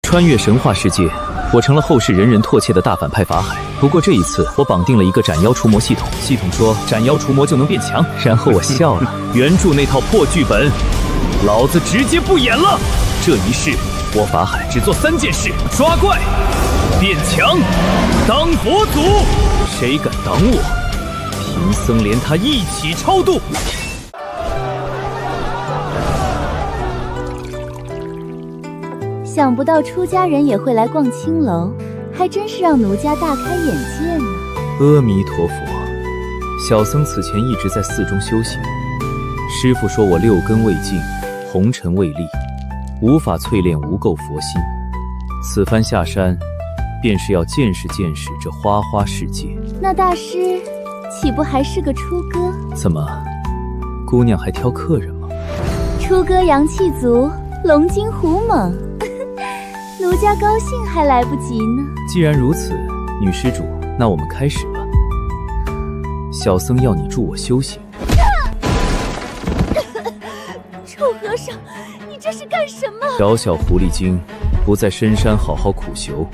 穿越神话世界，我成了后世人人唾弃的大反派法海。不过这一次，我绑定了一个斩妖除魔系统，系统说斩妖除魔就能变强，然后我笑了。原著那套破剧本，老子直接不演了。这一世，我法海只做3件事：抓怪、变强、当佛祖。谁敢挡我，贫僧连他一起超度。想不到出家人也会来逛青楼，还真是让奴家大开眼界呢。阿弥陀佛，小僧此前一直在寺中修行，师父说我6根未净，红尘未立，无法淬炼无垢佛心。此番下山，便是要见识见识这花花世界。那大师岂不还是个出歌？怎么，姑娘还挑客人吗？出歌阳气足，龙精虎猛。奴家高兴还来不及呢。既然如此，女施主，那我们开始吧。小僧要你助我修行。臭和尚，你这是干什么？小小狐狸精，不在深山好好苦修，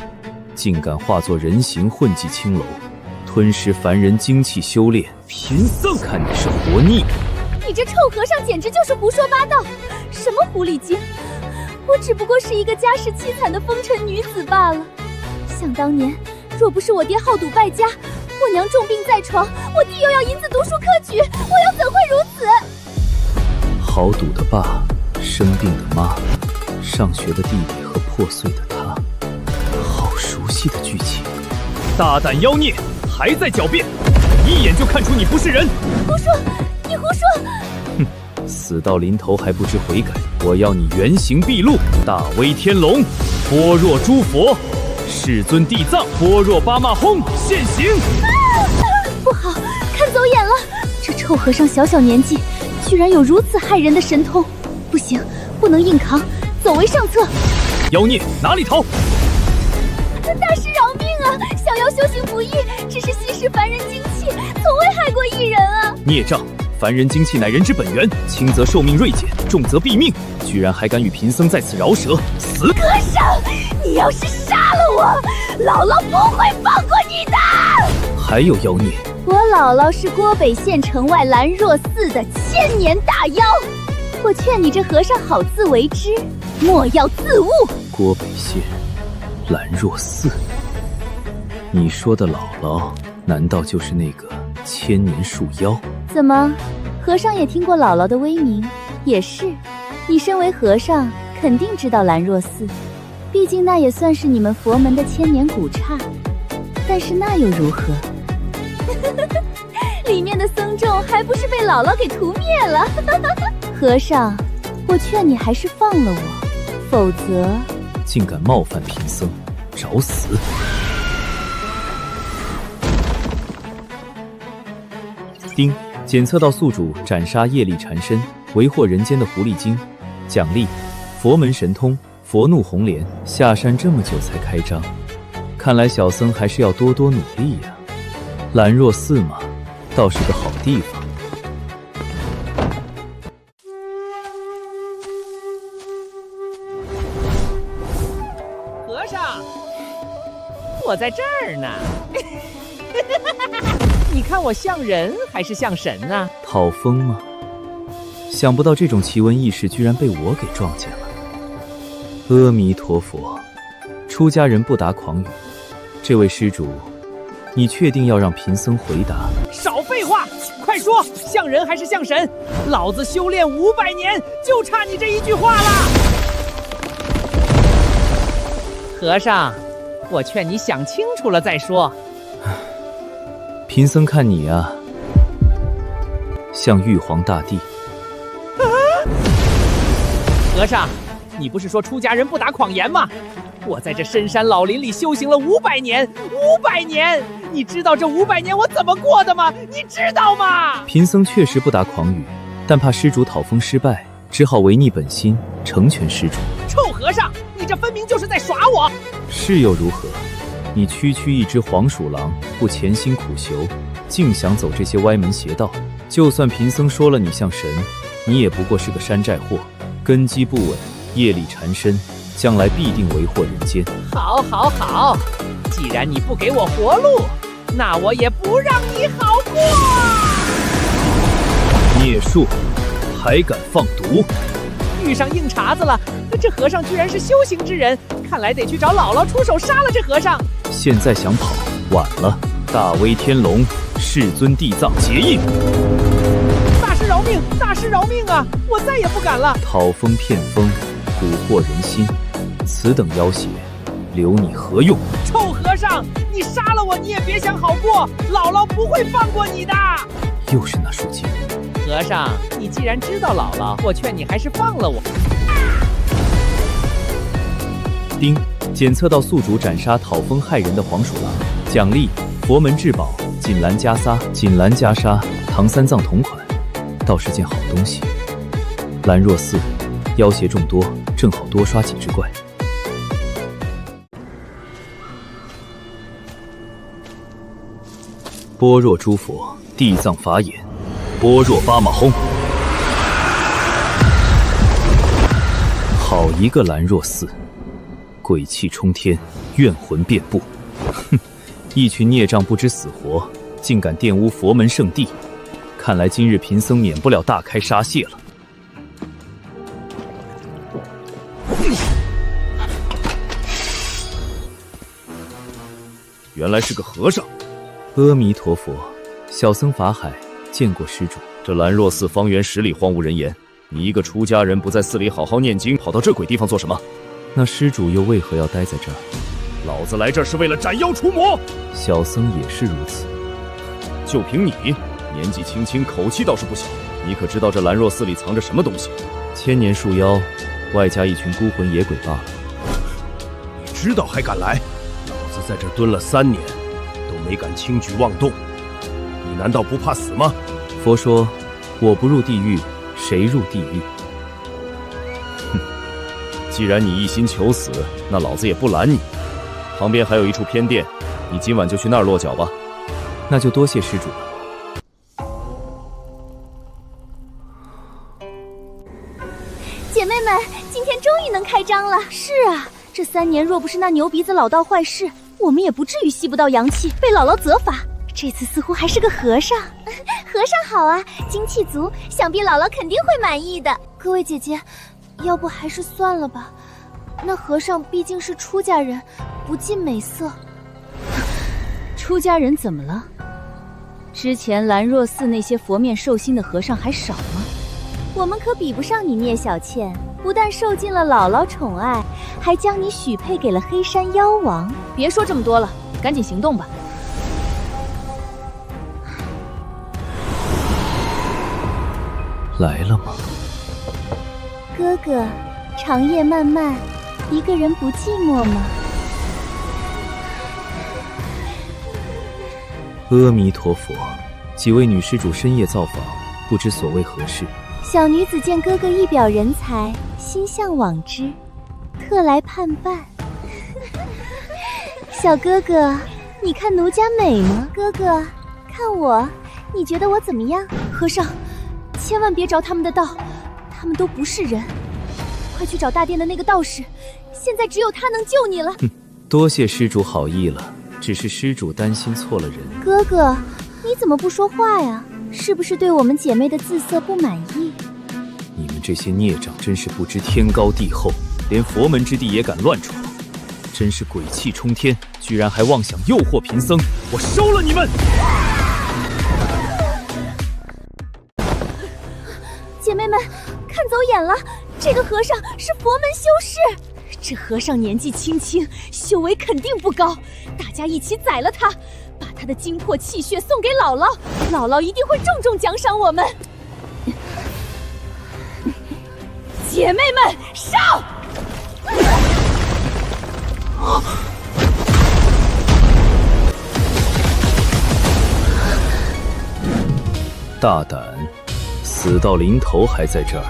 竟敢化作人形混迹青楼，吞噬凡人精气修炼。贫僧看你是活腻了。你这臭和尚简直就是胡说八道！什么狐狸精？我只不过是一个家世凄惨的风尘女子罢了。想当年，若不是我爹好赌败家，我娘重病在床，我弟又要银子读书科举，我又怎会如此？好赌的爸，生病的妈，上学的弟弟和破碎的他，好熟悉的剧情。大胆妖孽，还在狡辩，一眼就看出你不是人。胡说！你胡说！哼，死到临头还不知悔改。我要你原形毕露，大威天龙，般若诸佛，世尊地藏，般若巴马轰，现形！不好，看走眼了！这臭和尚小小年纪，居然有如此害人的神通，不行，不能硬扛，走为上策。妖孽，哪里逃？大师饶命啊！小妖修行不易，只是吸食凡人精气，从未害过一人啊！孽障！凡人精气乃人之本源，轻则寿命锐减，重则毙命。居然还敢与贫僧在此饶舌，死！和尚，你要是杀了我，姥姥不会放过你的。还有妖孽，我姥姥是郭北县城外兰若寺的千年大妖，我劝你这和尚好自为之，莫要自误。郭北县兰若寺，你说的姥姥，难道就是那个千年树妖？怎么，和尚也听过姥姥的威名？也是，你身为和尚，肯定知道兰若寺，毕竟那也算是你们佛门的千年古刹。但是那又如何？里面的僧众还不是被姥姥给屠灭了？和尚，我劝你还是放了我，否则……竟敢冒犯贫僧，找死！丁。检测到宿主斩杀业力缠身，为祸人间的狐狸精，奖励佛门神通佛怒红莲。下山这么久才开张，看来小僧还是要多多努力呀。兰若寺嘛，倒是个好地方。和尚，我在这儿呢。你看我像人还是像神啊？讨风吗？想不到这种奇闻异事居然被我给撞见了。阿弥陀佛，出家人不答诳语。这位施主，你确定要让贫僧回答？少废话，快说，像人还是像神？老子修炼500年，就差你这一句话了。和尚，我劝你想清楚了再说。贫僧看你啊，像玉皇大帝。和尚，你不是说出家人不打诳言吗？我在这深山老林里修行了500年，500年，你知道这500年我怎么过的吗？你知道吗？贫僧确实不答诳语，但怕施主讨封失败，只好违逆本心，成全施主。臭和尚，你这分明就是在耍我！是又如何？你区区一只黄鼠狼，不潜心苦修，竟想走这些歪门邪道。就算贫僧说了你像神，你也不过是个山寨货，根基不稳，业力缠身，将来必定为祸人间。好，好，好，既然你不给我活路，那我也不让你好过。孽术，还敢放毒！遇上硬茬子了，这和尚居然是修行之人，看来得去找姥姥出手杀了这和尚。现在想跑，晚了！大威天龙，世尊地藏结印。大师饶命！大师饶命啊！我再也不敢了。讨风骗风，蛊惑人心，此等妖邪，留你何用？臭和尚，你杀了我，你也别想好过，姥姥不会放过你的。又是那书经。和尚，你既然知道姥姥，我劝你还是放了我。丁，检测到宿主斩杀讨风害人的黄鼠狼，奖励佛门至宝锦兰袈裟、锦兰袈裟，唐三藏同款，倒是件好东西。兰若寺，妖邪众多，正好多刷几只怪。般若诸佛，地藏法眼，般若巴马轰。好一个兰若寺，鬼气冲天，怨魂遍布。哼，一群孽障不知死活，竟敢玷污佛门圣地，看来今日贫僧免不了大开杀戒了。原来是个和尚。阿弥陀佛，小僧法海见过施主。这兰若寺方圆10里荒无人烟，你一个出家人不在寺里好好念经，跑到这鬼地方做什么？那施主又为何要待在这儿？老子来这儿是为了斩妖除魔。小僧也是如此。就凭你，年纪轻轻，口气倒是不小。你可知道这兰若寺里藏着什么东西？千年树妖，外加一群孤魂野鬼罢了。你知道还敢来？老子在这蹲了3年，都没敢轻举妄动。你难道不怕死吗？佛说，我不入地狱，谁入地狱？哼，既然你一心求死，那老子也不拦你。旁边还有一处偏殿，你今晚就去那儿落脚吧。那就多谢施主了。姐妹们，今天终于能开张了。是啊，这3年若不是那牛鼻子老道坏事，我们也不至于吸不到阳气，被姥姥责罚。这次似乎还是个和尚。和尚好啊，精气足，想必姥姥肯定会满意的。各位姐姐，要不还是算了吧。那和尚毕竟是出家人，不近美色。出家人怎么了？之前兰若寺那些佛面受心的和尚还少吗？我们可比不上你聂小倩，不但受尽了姥姥宠爱，还将你许配给了黑山妖王。别说这么多了，赶紧行动吧。来了吗？哥哥，长夜漫漫，一个人不寂寞吗？阿弥陀佛，几位女施主深夜造访，不知所谓何事？小女子见哥哥一表人才，心向往之，特来盼伴。小哥哥，你看奴家美吗？哥哥，看我，你觉得我怎么样？和尚，千万别着他们的道，他们都不是人。快去找大殿的那个道士，现在只有他能救你了。多谢施主好意了，只是施主担心错了人。哥哥，你怎么不说话呀？是不是对我们姐妹的姿色不满意？你们这些孽障真是不知天高地厚，连佛门之地也敢乱闯，真是鬼气冲天，居然还妄想诱惑贫僧，我收了你们！姐妹们，看走眼了，这个和尚是佛门修士。这和尚年纪轻轻，修为肯定不高，大家一起宰了他，把他的精魄气血送给姥姥，姥姥一定会重重奖赏我们。姐妹们，上！大胆，死到临头还在这儿，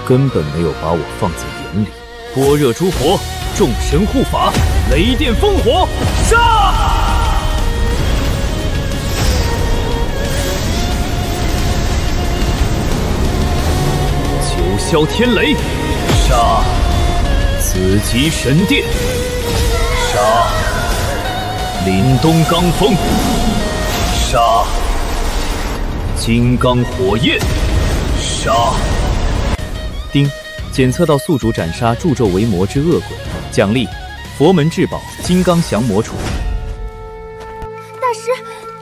根本没有把我放在眼里。般若诸佛，众神护法，雷电烽火，杀！九霄天雷，杀！此紫极神殿，杀！凛冬罡风，杀！金刚火焰，杀！丁，检测到宿主斩杀助纣为魔之恶鬼，奖励佛门至宝金刚降魔杵。大师，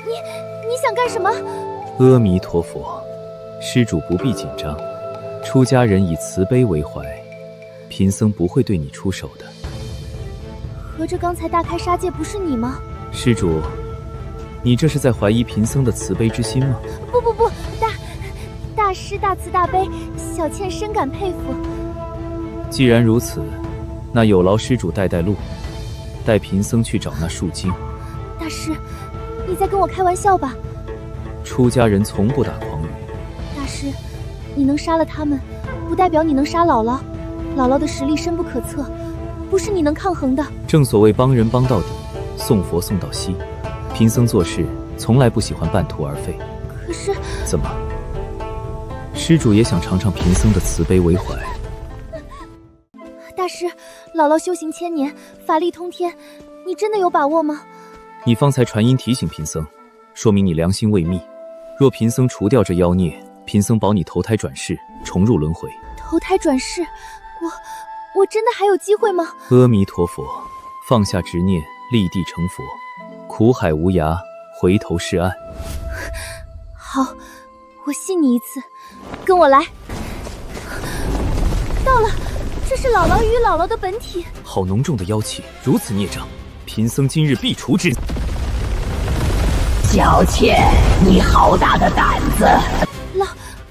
你想干什么？阿弥陀佛，施主不必紧张，出家人以慈悲为怀，贫僧不会对你出手的。合着刚才大开杀戒不是你吗？施主，你这是在怀疑贫僧的慈悲之心吗？不，大师大慈大悲，小倩深感佩服。既然如此，那有劳施主带路，带贫僧去找那树精。大师，你在跟我开玩笑吧？出家人从不打诳语。大师，你能杀了他们，不代表你能杀姥姥。姥姥的实力深不可测，不是你能抗衡的。正所谓帮人帮到底，送佛送到西。贫僧做事从来不喜欢半途而废。可是，怎么？施主也想尝尝贫僧的慈悲为怀？大师，姥姥修行千年，法力通天，你真的有把握吗？你方才传音提醒贫僧，说明你良心未泯。若贫僧除掉这妖孽，贫僧保你投胎转世，重入轮回。投胎转世，我真的还有机会吗？阿弥陀佛，放下执念，立地成佛。苦海无涯，回头是岸。好，我信你一次，跟我来。到了，这是姥姥与姥姥的本体。好浓重的妖气，如此孽障，贫僧今日必除之。小妾，你好大的胆子！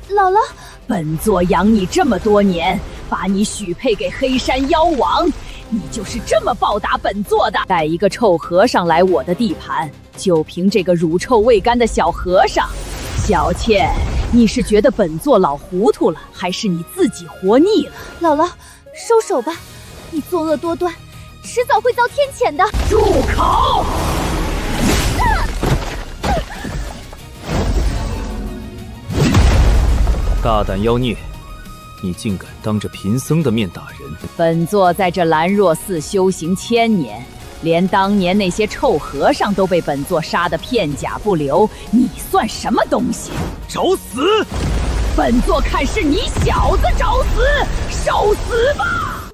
姥姥，本座养你这么多年，把你许配给黑山妖王，你就是这么报答本座的？带一个臭和尚来我的地盘，就凭这个乳臭未干的小和尚，小妾，你是觉得本座老糊涂了，还是你自己活腻了？姥姥，收手吧，你作恶多端，迟早会遭天谴的。住口！大胆妖孽，你竟敢当着贫僧的面打人！本座在这兰若寺修行千年，连当年那些臭和尚都被本座杀得片甲不留，你算什么东西？找死！本座看是你小子找死，受死吧！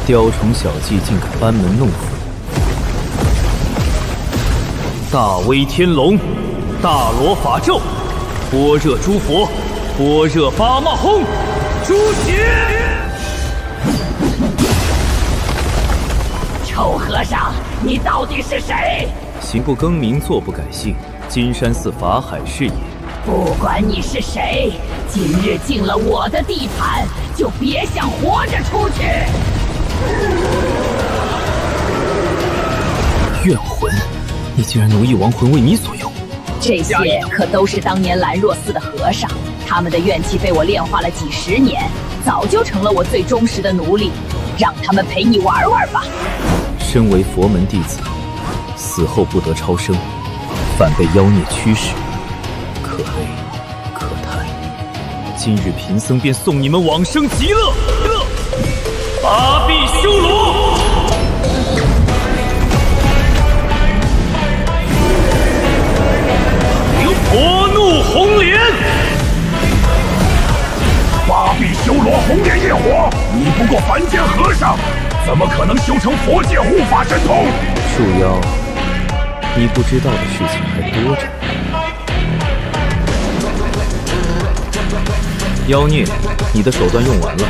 雕虫小技竟敢班门弄斧！大威天龙，大罗法咒，般若诸佛，般若八马轰，诛邪！臭和尚，你到底是谁？行不更名，坐不改姓，金山寺法海是也。不管你是谁，今日进了我的地盘，就别想活着出去！怨魂，你竟然奴役亡魂为你所用！这些可都是当年兰若寺的和尚，他们的怨气被我炼化了几十年，早就成了我最忠实的奴隶。让他们陪你玩玩吧。身为佛门弟子，死后不得超生，反被妖孽驱使，可悲可叹。今日贫僧便送你们往生极乐！八臂修罗！火怒红莲！八臂修罗红莲业火，你不过凡间和尚，怎么可能修成佛界护法神通？树妖，你不知道的事情还多着。妖孽，你的手段用完了，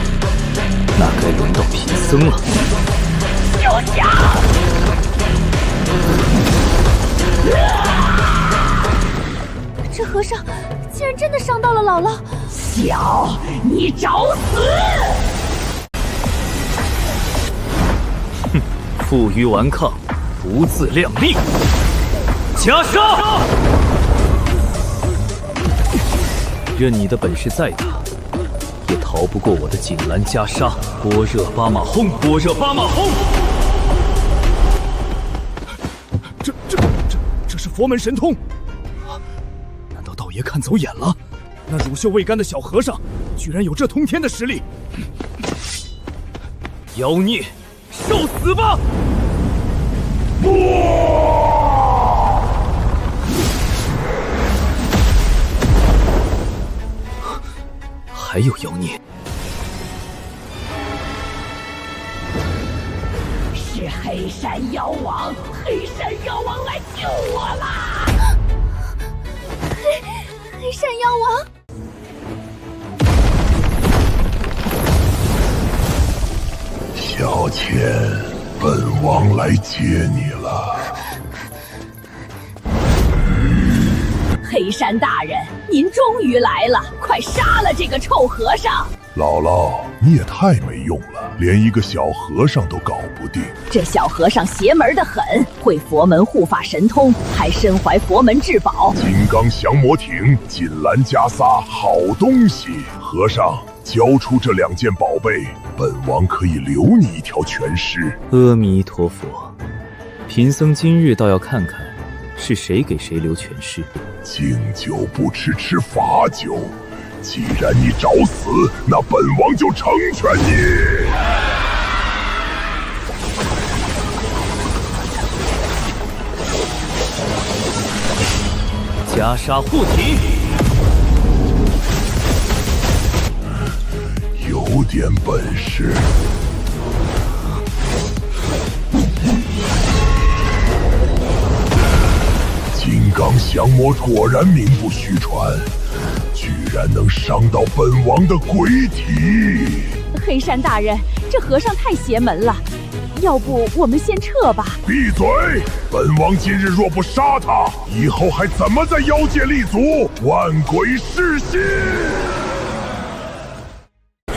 那该轮到贫僧了。休想！这和尚竟然真的伤到了姥姥！小，你找死！哼，负隅顽抗，不自量力！袈裟！任你的本事再大，也逃不过我的锦兰袈裟！般若八马轰！般若八马轰！这是佛门神通！难道道爷看走眼了？那乳臭未干的小和尚，居然有这通天的实力！妖孽，受死吧！还有妖孽。是黑山妖王，黑山妖王来救我啦！黑山妖王，小倩，本王来接你了。黑山大人，您终于来了，快杀了这个臭和尚！姥姥，你也太没用了，连一个小和尚都搞不定。这小和尚邪门的很，会佛门护法神通，还身怀佛门至宝金刚降魔艇、锦兰袈裟，好东西。和尚，交出这2件宝贝，本王可以留你一条全尸。阿弥陀佛，贫僧今日倒要看看，是谁给谁留全尸。敬酒不吃吃罚酒，既然你找死，那本王就成全你。袈裟护体，有点本事。金刚降魔果然名不虚传，居然能伤到本王的鬼体。黑山大人，这和尚太邪门了，要不我们先撤吧？闭嘴！本王今日若不杀他，以后还怎么在妖界立足？万鬼噬心！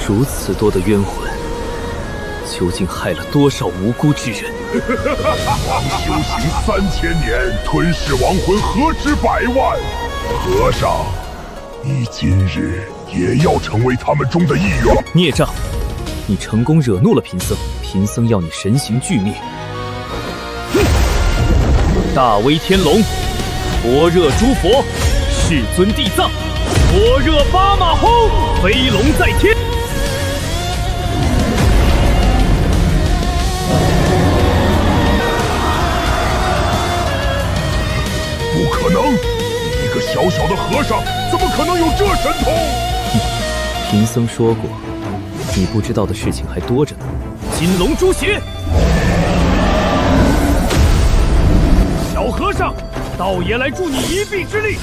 如此多的冤魂，究竟害了多少无辜之人？王修行3000年，吞噬亡魂何止100万。和尚，你今日也要成为他们中的一员。孽障！你成功惹怒了贫僧，贫僧要你神形俱灭。大威天龙，般若诸佛，世尊地藏，般若巴马轰，飞龙在天。不可能！一个小小的和尚，怎么可能有这神通？贫僧说过，你不知道的事情还多着呢。金龙诛邪！小和尚，道爷来助你一臂之力。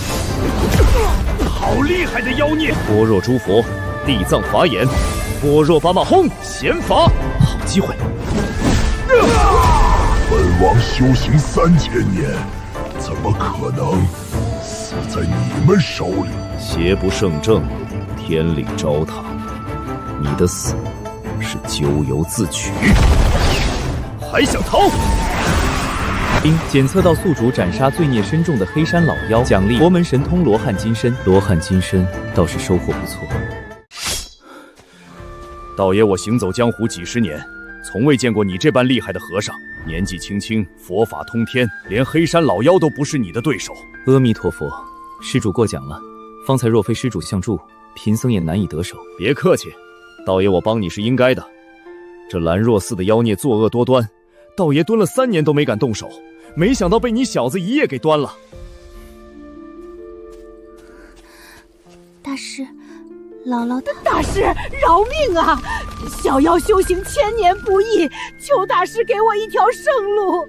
好厉害的妖孽！般若诸佛，地藏法眼，般若巴马轰，显法。好机会！本王修行3000年。怎么可能死在你们手里？邪不胜正，天理糟蹋。你的死是咎由自取。还想逃？因检测到宿主斩杀罪孽深重的黑山老妖，奖励佛门神通罗汉金身。罗汉金身倒是收获不错。道爷，我行走江湖几10年，从未见过你这般厉害的和尚。年纪轻轻，佛法通天，连黑山老妖都不是你的对手。阿弥陀佛，施主过奖了。方才若非施主相助，贫僧也难以得手。别客气，道爷我帮你是应该的。这兰若寺的妖孽作恶多端，道爷蹲了3年都没敢动手，没想到被你小子一夜给端了。大师，姥姥的大师饶命啊！小妖修行1000年不易，求大师给我一条生路。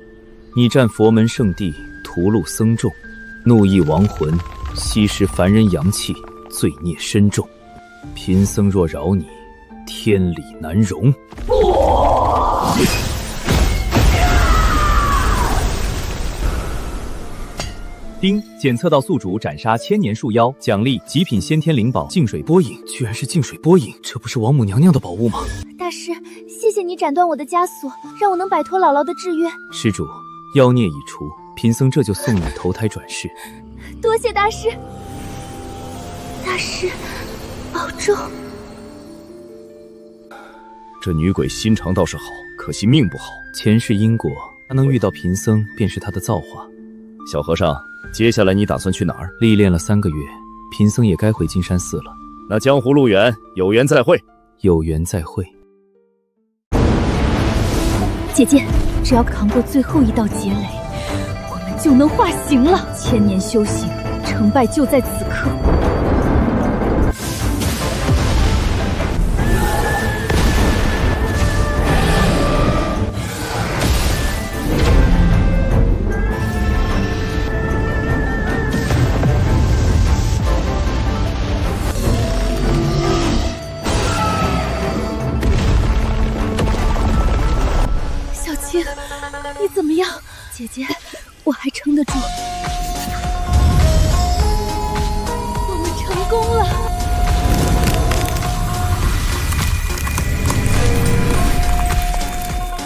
你占佛门圣地，屠戮僧众，怒役亡魂，吸食凡人阳气，罪孽深重。贫僧若饶你，天理难容。丁检测到宿主斩杀1000年树妖，奖励极品先天灵宝净水波影。居然是净水波影，这不是王母娘娘的宝物吗？大师，谢谢你斩断我的枷锁，让我能摆脱姥姥的制约。施主，妖孽已除，贫僧这就送你投胎转世。多谢大师，大师保重。这女鬼心肠倒是好，可惜命不好。前世因果，她能遇到贫僧，便是她的造化。小和尚，接下来你打算去哪儿？历练了3个月，贫僧也该回金山寺了。那江湖路远，有缘再会。有缘再会。姐姐，只要扛过最后一道劫雷，我们就能化形了。千年修行，成败就在此刻。你怎么样，姐姐？我还撑得住。我们成功了！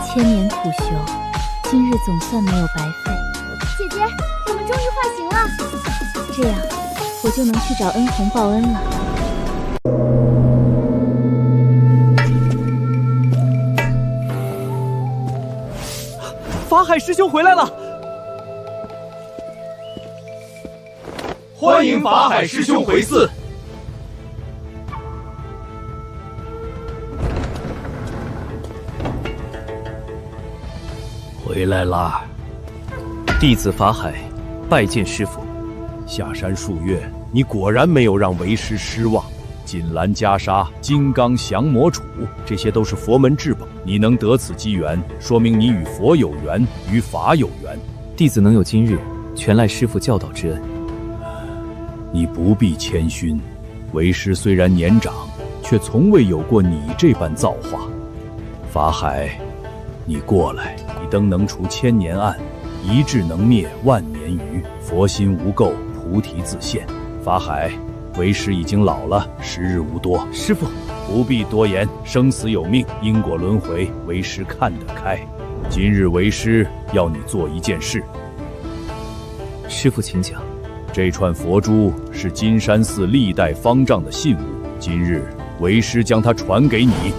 千年苦修，今日总算没有白费。姐姐，我们终于化形了。这样，我就能去找恩红报恩了。法海师兄回来了！欢迎法海师兄回寺。回来啦！弟子法海拜见师父。下山数月，你果然没有让为师失望。锦兰袈裟、金刚降魔杵，这些都是佛门至宝。你能得此机缘，说明你与佛有缘，与法有缘。弟子能有今日，全赖师父教导之恩。你不必谦逊，为师虽然年长，却从未有过你这般造化。法海，你过来，一灯能除千年暗，一智能灭万年愚。佛心无垢，菩提自现。法海，为师已经老了，时日无多。师父，不必多言，生死有命，因果轮回，为师看得开。今日为师要你做一件事。师父请讲。这串佛珠是金山寺历代方丈的信物，今日为师将它传给你。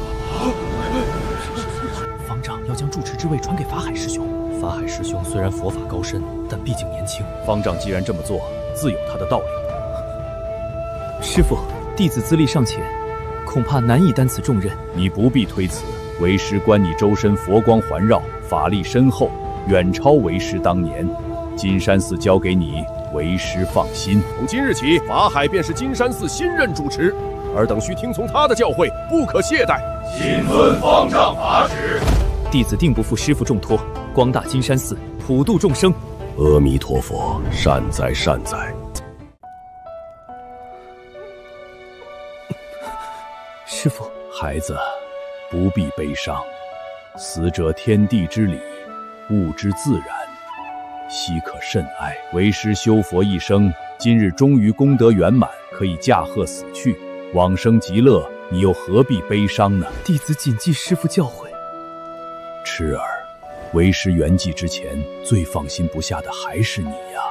方丈要将住持之位传给法海师兄。法海师兄虽然佛法高深，但毕竟年轻。方丈既然这么做，自有他的道理。师父，弟子资历尚浅，恐怕难以担此重任。你不必推辞，为师观你周身佛光环绕，法力深厚，远超为师当年。金山寺交给你，为师放心。从今日起，法海便是金山寺新任主持，尔等需听从他的教诲，不可懈怠。谨遵方丈法旨。弟子定不负师父重托，光大金山寺，普度众生。阿弥陀佛，善哉善哉。师父，孩子，不必悲伤，死者天地之理，物之自然，悉可慎爱。为师修佛一生，今日终于功德圆满，可以驾鹤死去，往生极乐，你又何必悲伤呢？弟子谨记师父教诲。痴儿，为师圆寂之前，最放心不下的还是你呀。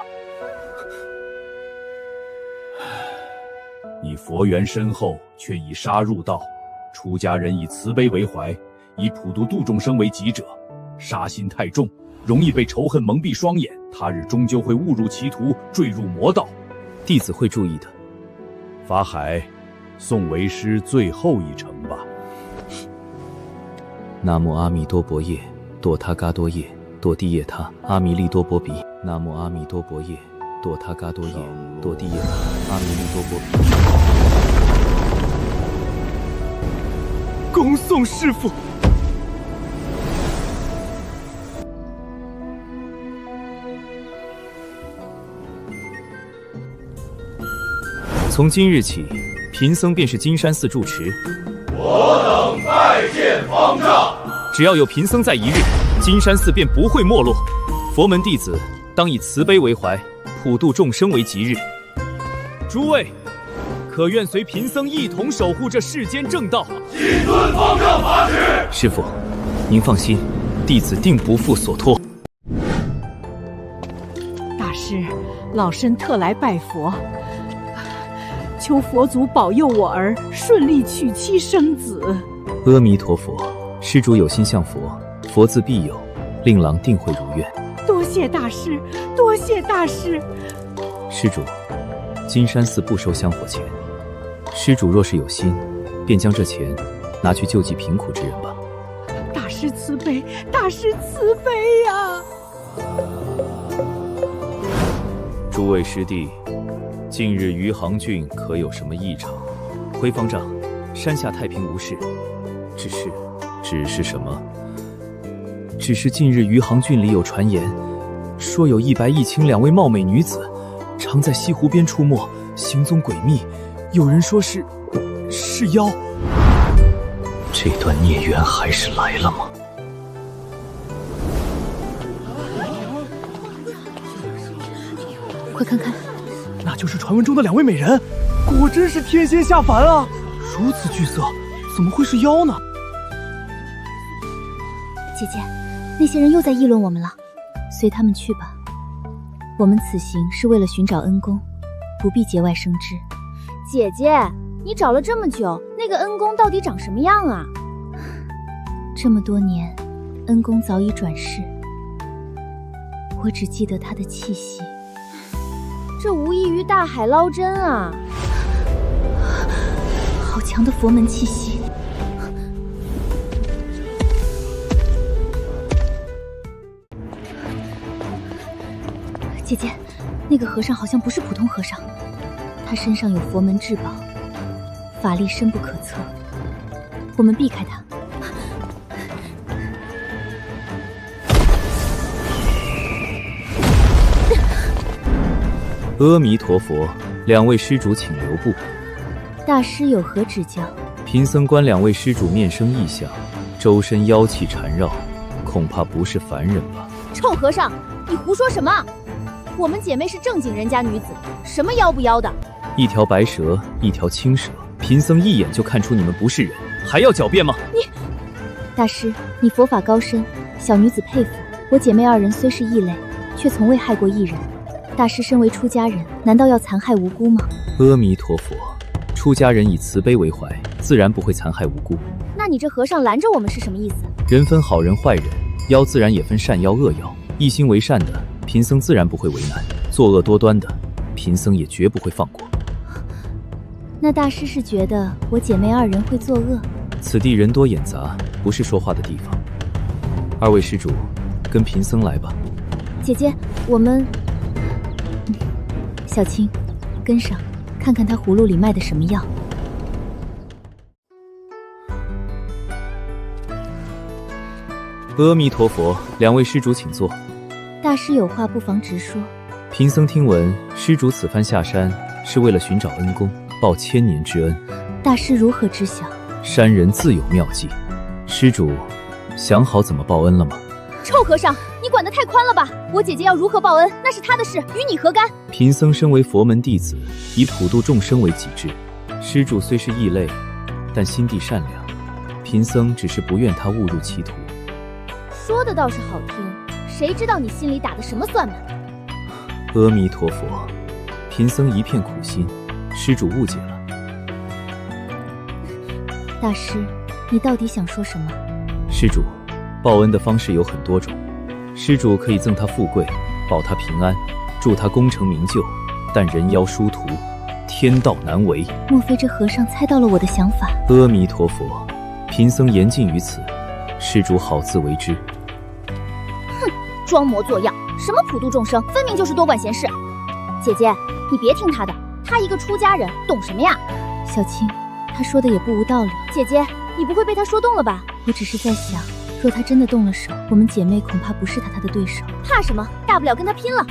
你佛缘深厚，却以杀入道。出家人以慈悲为怀，以普度度众生为己者，杀心太重，容易被仇恨蒙蔽双眼，他日终究会误入歧途，坠入魔道。弟子会注意的。法海，送为师最后一程吧。南无阿弥多钵夜，堕他嘎多夜，堕地夜他，阿弥利多波比。南无阿弥多钵夜，堕他嘎多夜，堕地夜他，阿弥利多波比。恭送师父。从今日起，贫僧便是金山寺住持。我等拜见方丈。只要有贫僧在一日，金山寺便不会没落。佛门弟子当以慈悲为怀，普度众生为吉日。诸位，可愿随贫僧一同守护这世间正道？谨遵方丈法旨。师父，您放心，弟子定不负所托。大师，老身特来拜佛，求佛祖保佑我儿顺利娶妻生子。阿弥陀佛，施主有心向佛，佛自庇佑，令郎定会如愿。多谢大师，多谢大师。施主，金山寺不收香火钱，施主若是有心，便将这钱拿去救济贫苦之人吧。大师师慈悲，大师慈悲呀！诸位师弟，近日余杭郡可有什么异常？回方丈，山下太平无事，只是什么？只是近日余杭郡里有传言，说有一白一青两位貌美女子，常在西湖边出没，行踪诡秘，有人说是妖。这段孽缘还是来了吗？快看看，那就是传闻中的两位美人，果真是天仙下凡啊！如此惧色，怎么会是妖呢？姐姐，那些人又在议论我们了，随他们去吧。我们此行是为了寻找恩公，不必节外生枝。姐姐，你找了这么久，那个恩公到底长什么样啊？这么多年，恩公早已转世，我只记得他的气息。这无异于大海捞针啊！好强的佛门气息！姐姐，那个和尚好像不是普通和尚，他身上有佛门至宝，法力深不可测。我们避开他。阿弥陀佛，两位施主请留步。大师有何指教？贫僧观两位施主面生异象，周身妖气缠绕，恐怕不是凡人吧？臭和尚，你胡说什么？我们姐妹是正经人家女子，什么妖不妖的？一条白蛇，一条青蛇，贫僧一眼就看出你们不是人，还要狡辩吗？大师，你佛法高深，小女子佩服。我姐妹二人虽是异类，却从未害过一人。大师身为出家人，难道要残害无辜吗？阿弥陀佛，出家人以慈悲为怀，自然不会残害无辜。那你这和尚拦着我们是什么意思？人分好人坏人，妖自然也分善妖恶妖。一心为善的，贫僧自然不会为难；作恶多端的，贫僧也绝不会放过。那大师是觉得我姐妹二人会作恶？此地人多眼杂，不是说话的地方。二位施主，跟贫僧来吧。姐姐，我们……小青，跟上，看看他葫芦里卖的什么药。阿弥陀佛，两位施主请坐。大师有话不妨直说。贫僧听闻施主此番下山是为了寻找恩公，报千年之恩。大师如何知晓？山人自有妙计。施主想好怎么报恩了吗？臭和尚，你管得太宽了吧！我姐姐要如何报恩，那是她的事，与你何干？贫僧身为佛门弟子，以普度众生为己志。施主虽是异类，但心地善良，贫僧只是不愿他误入歧途。说的倒是好听，谁知道你心里打的什么算盘？阿弥陀佛，贫僧一片苦心，施主误解了。大师，你到底想说什么？施主，报恩的方式有很多种，施主可以赠他富贵，保他平安，助他功成名就，但人妖殊途，天道难为。莫非这和尚猜到了我的想法？阿弥陀佛，贫僧言尽于此，施主好自为之。哼，装模作样，什么普度众生，分明就是多管闲事。姐姐，你别听他的，他一个出家人，懂什么呀？小青，他说的也不无道理。姐姐，你不会被他说动了吧？我只是在想，若他真的动了手，我们姐妹恐怕不是他的对手。怕什么？大不了跟他拼了。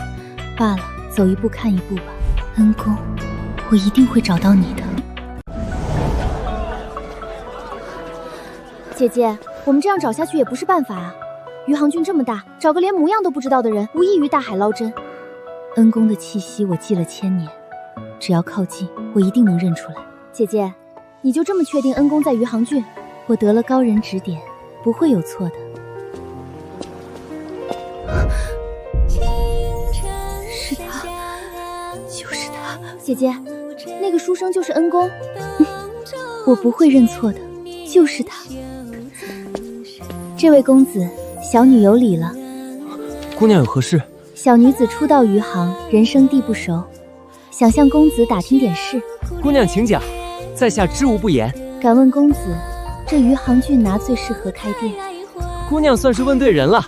罢了，走一步看一步吧。恩公，我一定会找到你的。姐姐，我们这样找下去也不是办法啊。余杭郡这么大，找个连模样都不知道的人，无异于大海捞针。恩公的气息我记了1000年，只要靠近，我一定能认出来。姐姐，你就这么确定恩公在余杭郡？我得了高人指点，不会有错的。是他，就是他。姐姐，那个书生就是恩公，我不会认错的，就是他。这位公子，小女有礼了。姑娘有何事？小女子初到余杭，人生地不熟，想向公子打听点事。姑娘请讲，在下知无不言。敢问公子，这余杭郡哪最适合开店？姑娘算是问对人了，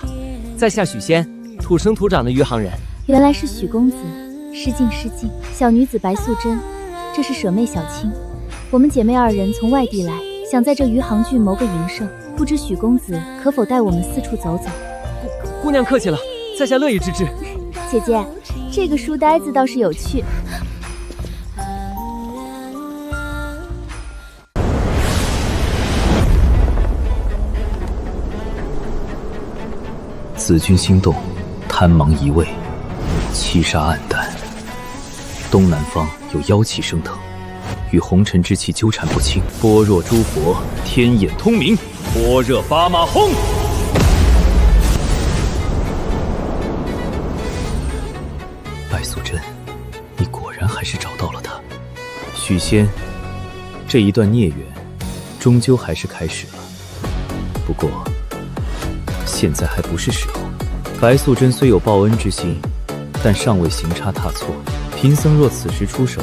在下许仙，土生土长的余杭人。原来是许公子，失敬失敬。小女子白素贞，这是舍妹小青。我们姐妹二人从外地来，想在这余杭郡谋个营生，不知许公子可否带我们四处走走？姑娘客气了，在下乐意之至。姐姐，这个书呆子倒是有趣。紫君心动，贪芒移位，七杀暗淡。东南方有妖气升腾，与红尘之气纠缠不清。般若诸佛，天眼通明，般若巴马轰！白素贞，你果然还是找到了他。许仙，这一段孽缘，终究还是开始了。不过，现在还不是时候。白素贞虽有报恩之心，但尚未行差踏错。贫僧若此时出手，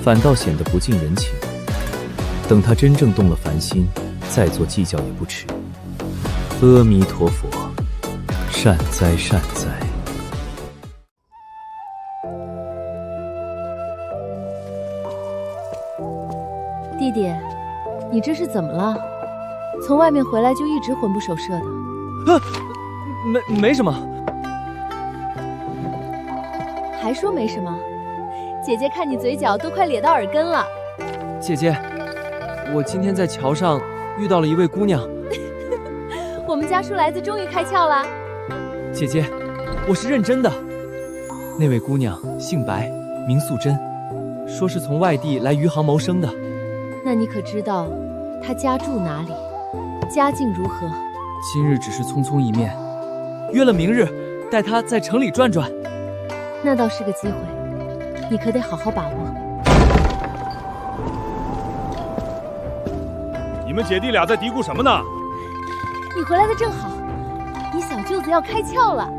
反倒显得不近人情。等他真正动了凡心，再做计较也不迟。阿弥陀佛，善哉善哉。弟弟，你这是怎么了？从外面回来就一直魂不守舍的。没什么。还说没什么？姐姐看你嘴角都快咧到耳根了。姐姐，我今天在桥上遇到了一位姑娘。我们家书来子终于开窍了。姐姐，我是认真的。那位姑娘姓白，名素贞，说是从外地来余杭谋生的。那你可知道她家住哪里，家境如何？今日只是匆匆一面，约了明日带她在城里转转。那倒是个机会，你可得好好把握。你们姐弟俩在嘀咕什么呢？你回来的正好，你小舅子要开窍了。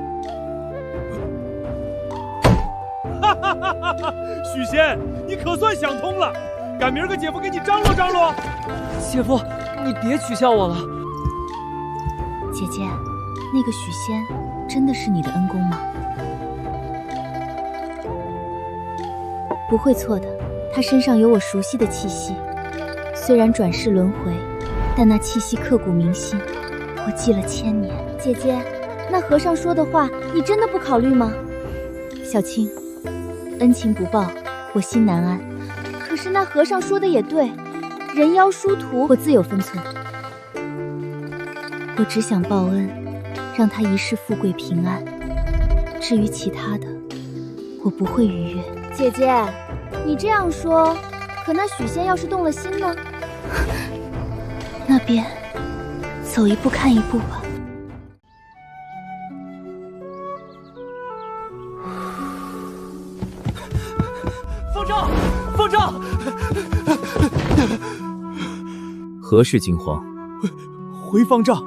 哈哈哈哈哈！许仙，你可算想通了，赶明儿个姐夫给你张罗张罗。姐夫，你别取笑我了。姐姐，那个许仙真的是你的恩公吗？不会错的，他身上有我熟悉的气息。虽然转世轮回，但那气息刻骨铭心，我记了千年。姐姐，那和尚说的话，你真的不考虑吗？小青，恩情不报，我心难安。可是那和尚说的也对，人妖殊途，我自有分寸。我只想报恩，让他一世富贵平安。至于其他的，我不会逾越。姐姐，你这样说，可那许仙要是动了心呢？那便走一步看一步吧。方丈，方丈，何事惊慌？回方丈，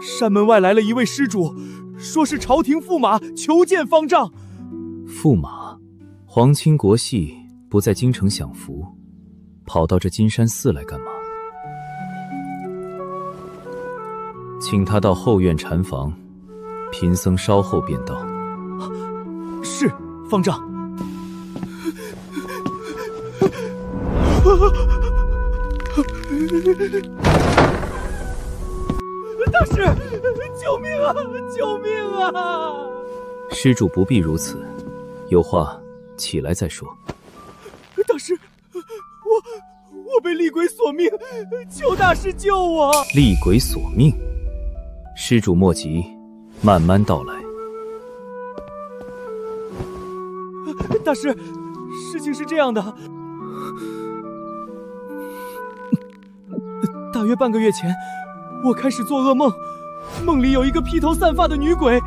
山门外来了一位施主，说是朝廷驸马求见方丈。驸马？皇亲国戚不在京城享福，跑到这金山寺来干嘛？请他到后院禅房，贫僧稍后便到。是，方丈。大师，救命啊！救命啊！施主不必如此，有话起来再说。大师，我被厉鬼索命，求大师救我！厉鬼索命？施主莫急，慢慢道来。大师，事情是这样的，大约半个月前，我开始做噩梦，梦里有一个披头散发的女鬼，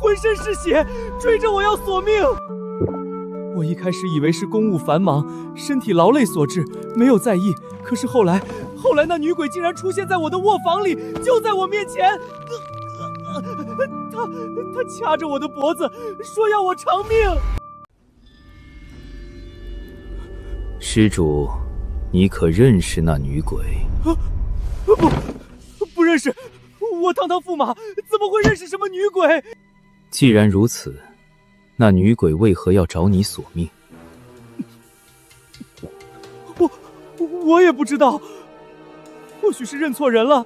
浑身是血，追着我要索命。我一开始以为是公务繁忙，身体劳累所致，没有在意。可是后来那女鬼竟然出现在我的卧房里，就在我面前。她掐着我的脖子，说要我偿命。施主，你可认识那女鬼？不认识，我堂堂驸马怎么会认识什么女鬼？既然如此，那女鬼为何要找你索命？我也不知道，或许是认错人了，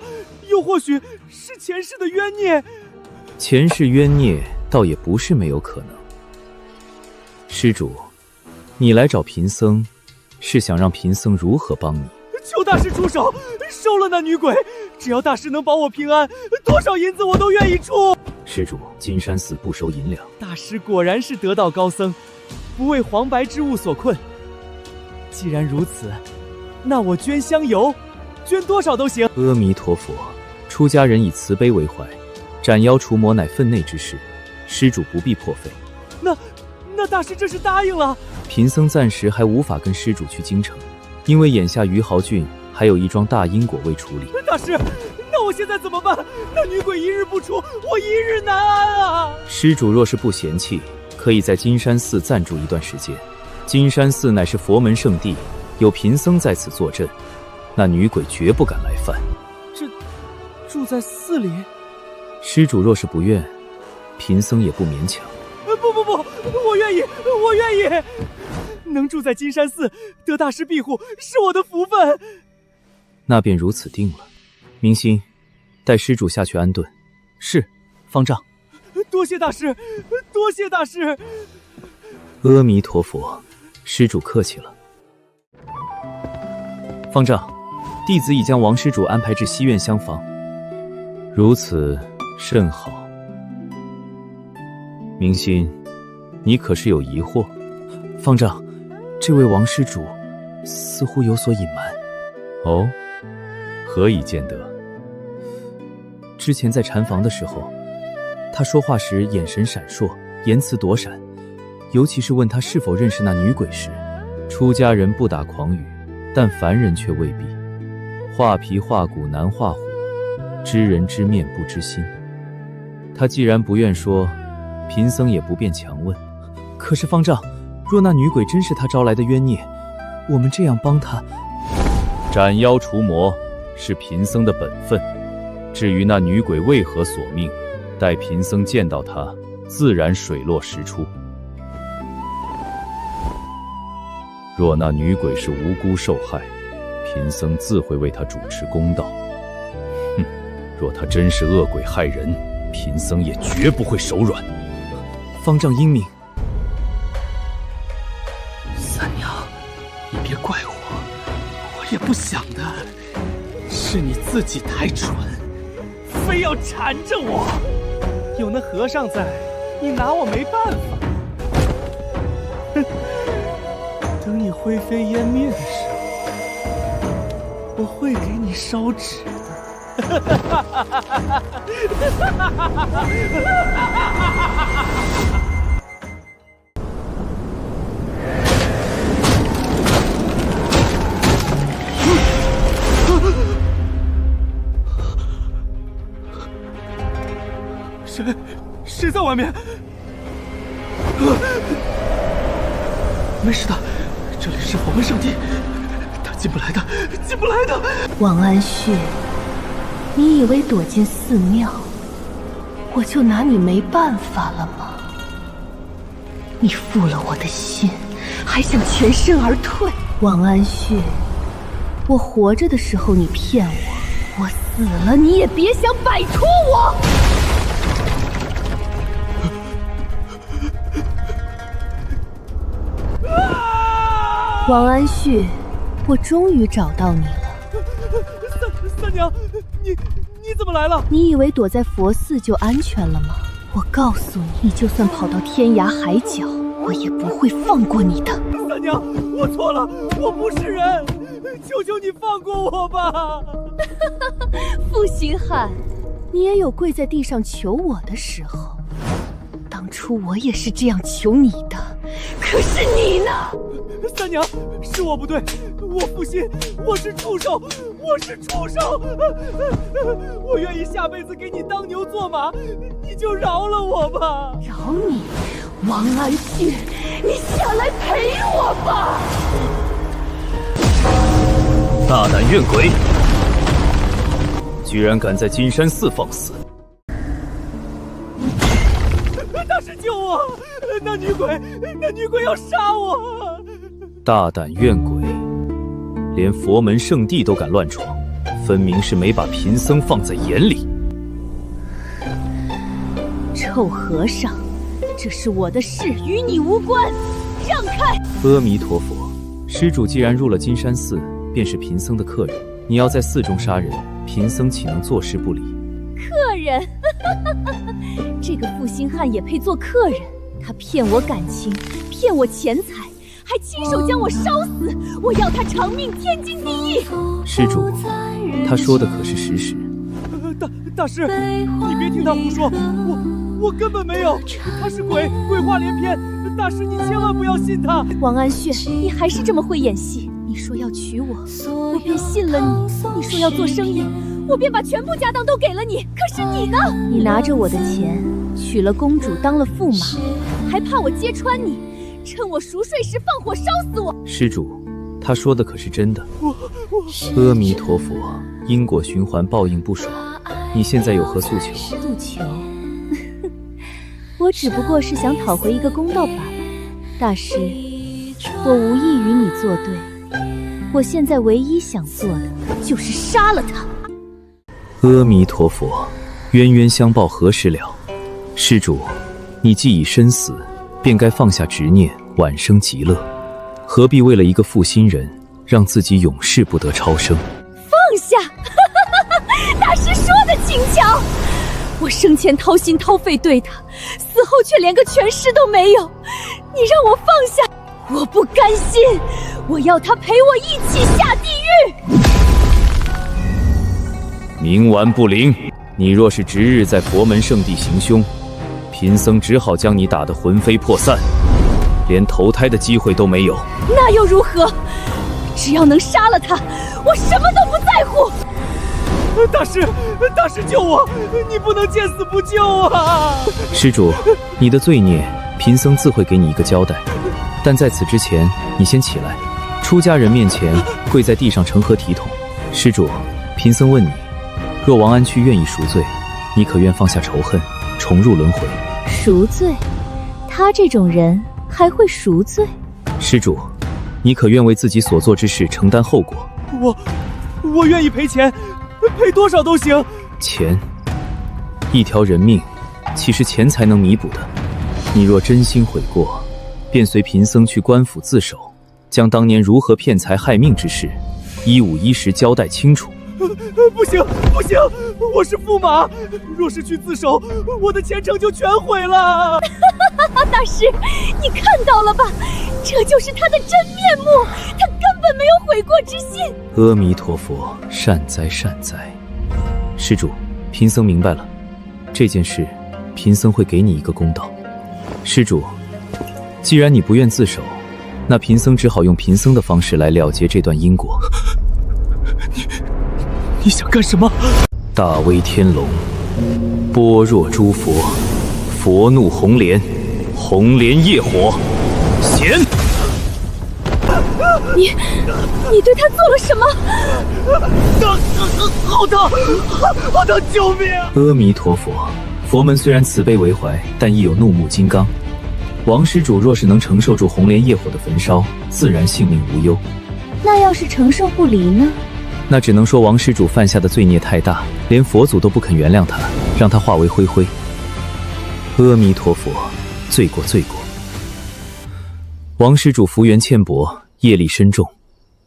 又或许是前世的冤孽。前世冤孽倒也不是没有可能。施主，你来找贫僧，是想让贫僧如何帮你？求大师出手，收了那女鬼，只要大师能保我平安，多少银子我都愿意出。施主，金山寺不收银两。大师果然是得道高僧，不为黄白之物所困。既然如此，那我捐香油，捐多少都行。阿弥陀佛，出家人以慈悲为怀，斩妖除魔乃分内之事，施主不必破费。那大师这是答应了？贫僧暂时还无法跟施主去京城，因为眼下于豪郡还有一桩大因果未处理。大师，那我现在怎么办？那女鬼一日不出，我一日难安啊！施主若是不嫌弃，可以在金山寺暂住一段时间。金山寺乃是佛门圣地，有贫僧在此坐镇，那女鬼绝不敢来犯。这住在寺里？施主若是不愿，贫僧也不勉强。不，我愿意，我愿意。能住在金山寺，得大师庇护，是我的福分。那便如此定了。明心，带施主下去安顿。是，方丈。多谢大师，多谢大师。阿弥陀佛，施主客气了。方丈，弟子已将王施主安排至西院厢房。如此甚好。明心，你可是有疑惑？方丈，这位王施主似乎有所隐瞒。哦，何以见得？之前在禅房的时候，他说话时眼神闪烁，言辞躲闪，尤其是问他是否认识那女鬼时，出家人不打诳语，但凡人却未必。画皮画骨难画虎，知人知面不知心。他既然不愿说，贫僧也不便强问。可是方丈，若那女鬼真是他招来的冤孽，我们这样帮他，斩妖除魔是贫僧的本分。至于那女鬼为何索命，待贫僧见到她，自然水落石出。若那女鬼是无辜受害，贫僧自会为她主持公道。哼，若她真是恶鬼害人，贫僧也绝不会手软。方丈英明。三娘，你别怪我也不想的，是你自己太蠢，非要缠着我。有那和尚在，你拿我没办法。哼，等你灰飞烟灭的时候，我会给你烧纸的。谁在外面？没事的，这里是佛门圣地，他进不来的，进不来的。王安旭，你以为躲进寺庙，我就拿你没办法了吗？你负了我的心，还想全身而退？王安旭，我活着的时候你骗我，我死了你也别想摆脱我。王安旭，我终于找到你了。三娘，你怎么来了？你以为躲在佛寺就安全了吗？我告诉你，你就算跑到天涯海角，我也不会放过你的。三娘，我错了，我不是人，求求你放过我吧。负心汉，你也有跪在地上求我的时候，当初我也是这样求你的，可是你呢？三娘，是我不对，我负心，我是畜生，我是畜生，我愿意下辈子给你当牛做马，你就饶了我吧。饶你？王安旭，你下来陪我吧。大胆怨鬼，居然敢在金山寺放肆！大师救我！那女鬼要杀我！大胆怨鬼，连佛门圣地都敢乱闯，分明是没把贫僧放在眼里。臭和尚，这是我的事，与你无关，让开！阿弥陀佛，施主既然入了金山寺，便是贫僧的客人。你要在寺中杀人，贫僧岂能坐视不理？客人，这个负心汉也配做客人？他骗我感情，骗我钱财，还亲手将我烧死！我要他偿命，天经地义。施主，他说的可是实事？大师，你别听他胡说，我根本没有，他是鬼话连篇。大师，你千万不要信他。王安炫，你还是这么会演戏。你说要娶我，我便信了你；你说要做生意，我便把全部家当都给了你。可是你呢？你拿着我的钱，娶了公主，当了驸马，还怕我揭穿你，趁我熟睡时放火烧死我。施主，他说的可是真的？阿弥陀佛，因果循环，报应不爽。你现在有何诉求？诉求？我只不过是想讨回一个公道罢了。大师，我无意与你作对，我现在唯一想做的就是杀了他。阿弥陀佛，冤冤相报何时了？施主，你既已身死，便该放下执念，往生极乐，何必为了一个负心人，让自己永世不得超生？放下！大师说的轻巧，我生前掏心掏肺对他，死后却连个全尸都没有。你让我放下，我不甘心，我要他陪我一起下地狱。冥顽不灵，你若是值日在佛门圣地行凶，贫僧只好将你打得魂飞魄散，连投胎的机会都没有。那又如何？只要能杀了他，我什么都不在乎。大师救我！你不能见死不救啊！施主，你的罪孽，贫僧自会给你一个交代。但在此之前，你先起来，出家人面前跪在地上成何体统？施主，贫僧问你，若王安区愿意赎罪，你可愿放下仇恨，重入轮回？赎罪？他这种人还会赎罪？施主，你可愿为自己所做之事承担后果？我愿意赔钱，赔多少都行。钱，一条人命，岂是钱财能弥补的？你若真心悔过，便随贫僧去官府自首，将当年如何骗财害命之事，151交代清楚。不行，我是驸马，若是去自首，我的前程就全毁了。大师，你看到了吧？这就是他的真面目，他根本没有悔过之心。阿弥陀佛，善哉善哉。施主，贫僧明白了，这件事，贫僧会给你一个公道。施主，既然你不愿自首，那贫僧只好用贫僧的方式来了结这段因果。你想干什么？大威天龙，般若诸佛，佛怒红莲，红莲业火，显！你对他做了什么？好疼！救命！阿弥陀佛，佛门虽然慈悲为怀，但亦有怒目金刚。王施主若是能承受住红莲业火的焚烧，自然性命无忧。那要是承受不离呢？那只能说王施主犯下的罪孽太大，连佛祖都不肯原谅他，让他化为灰灰。阿弥陀佛，罪过罪过。王施主福缘欠薄，业力深重，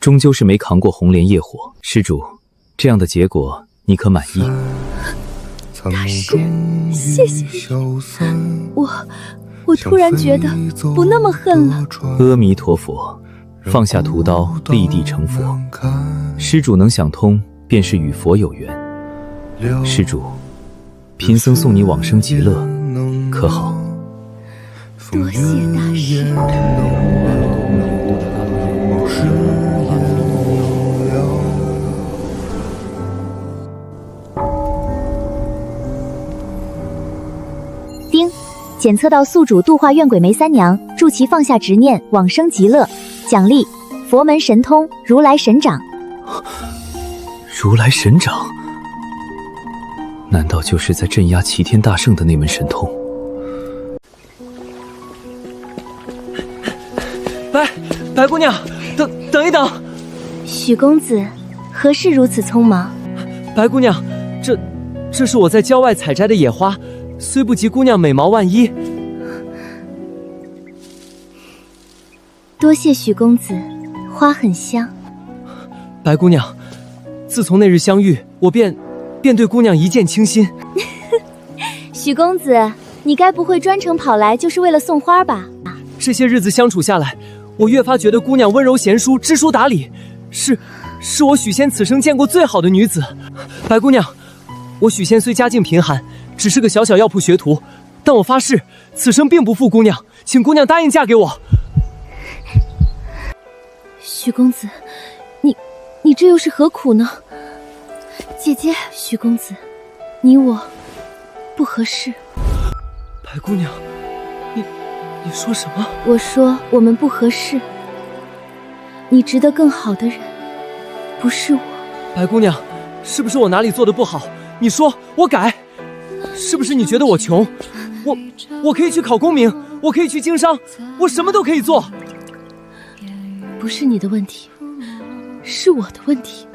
终究是没扛过红莲业火。施主，这样的结果你可满意？大师，谢谢你。我突然觉得不那么恨了。阿弥陀佛，放下屠刀，立地成佛。施主能想通，便是与佛有缘。施主，贫僧送你往生极乐，可好？多谢大师。丁，检测到宿主度化怨鬼梅三娘，助其放下执念，往生极乐。奖励：佛门神通如来神掌。如来神掌，难道就是在镇压齐天大圣的那门神通？白姑娘，等一等！许公子，何事如此匆忙？白姑娘，这是我在郊外采摘的野花，虽不及姑娘美貌万一。多谢许公子，花很香。白姑娘，自从那日相遇，我便对姑娘一见倾心。许公子，你该不会专程跑来就是为了送花吧？这些日子相处下来，我越发觉得姑娘温柔贤淑，知书达理，是我许仙此生见过最好的女子。白姑娘，我许仙虽家境贫寒，只是个小小药铺学徒，但我发誓此生并不负姑娘，请姑娘答应嫁给我。许公子，你这又是何苦呢？姐姐，许公子，你我不合适。白姑娘，你说什么？我说我们不合适，你值得更好的人，不是我。白姑娘，是不是我哪里做的不好？你说，我改。是不是你觉得我穷？我可以去考功名，我可以去经商，我什么都可以做。不是你的问题，是我的问题。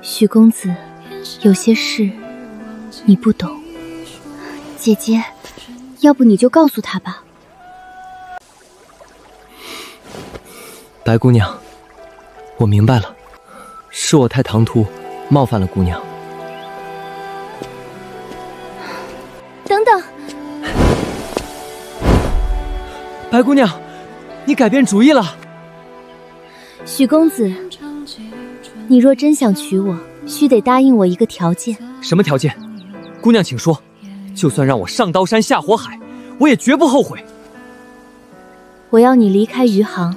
许公子，有些事你不懂。姐姐，要不你就告诉他吧。白姑娘，我明白了，是我太唐突，冒犯了姑娘。等等，白姑娘，你改变主意了。许公子，你若真想娶我，须得答应我一个条件。什么条件？姑娘请说，就算让我上刀山下火海，我也绝不后悔。我要你离开余杭，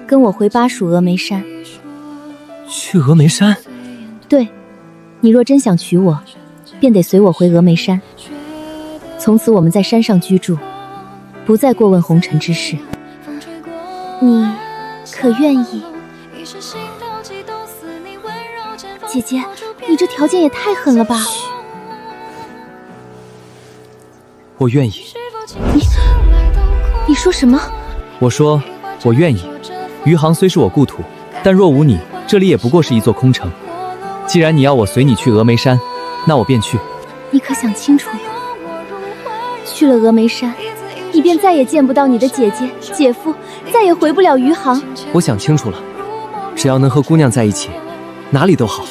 跟我回巴蜀峨眉山。去峨眉山？对，你若真想娶我，便得随我回峨眉山。从此我们在山上居住，不再过问红尘之事。你可愿意？姐姐，你这条件也太狠了吧！我愿意。你说什么？我说我愿意。余杭虽是我故土，但若无你，这里也不过是一座空城。既然你要我随你去峨眉山，那我便去。你可想清楚了？去了峨眉山，你便再也见不到你的姐姐、姐夫，再也回不了余杭。我想清楚了，只要能和姑娘在一起，哪里都好。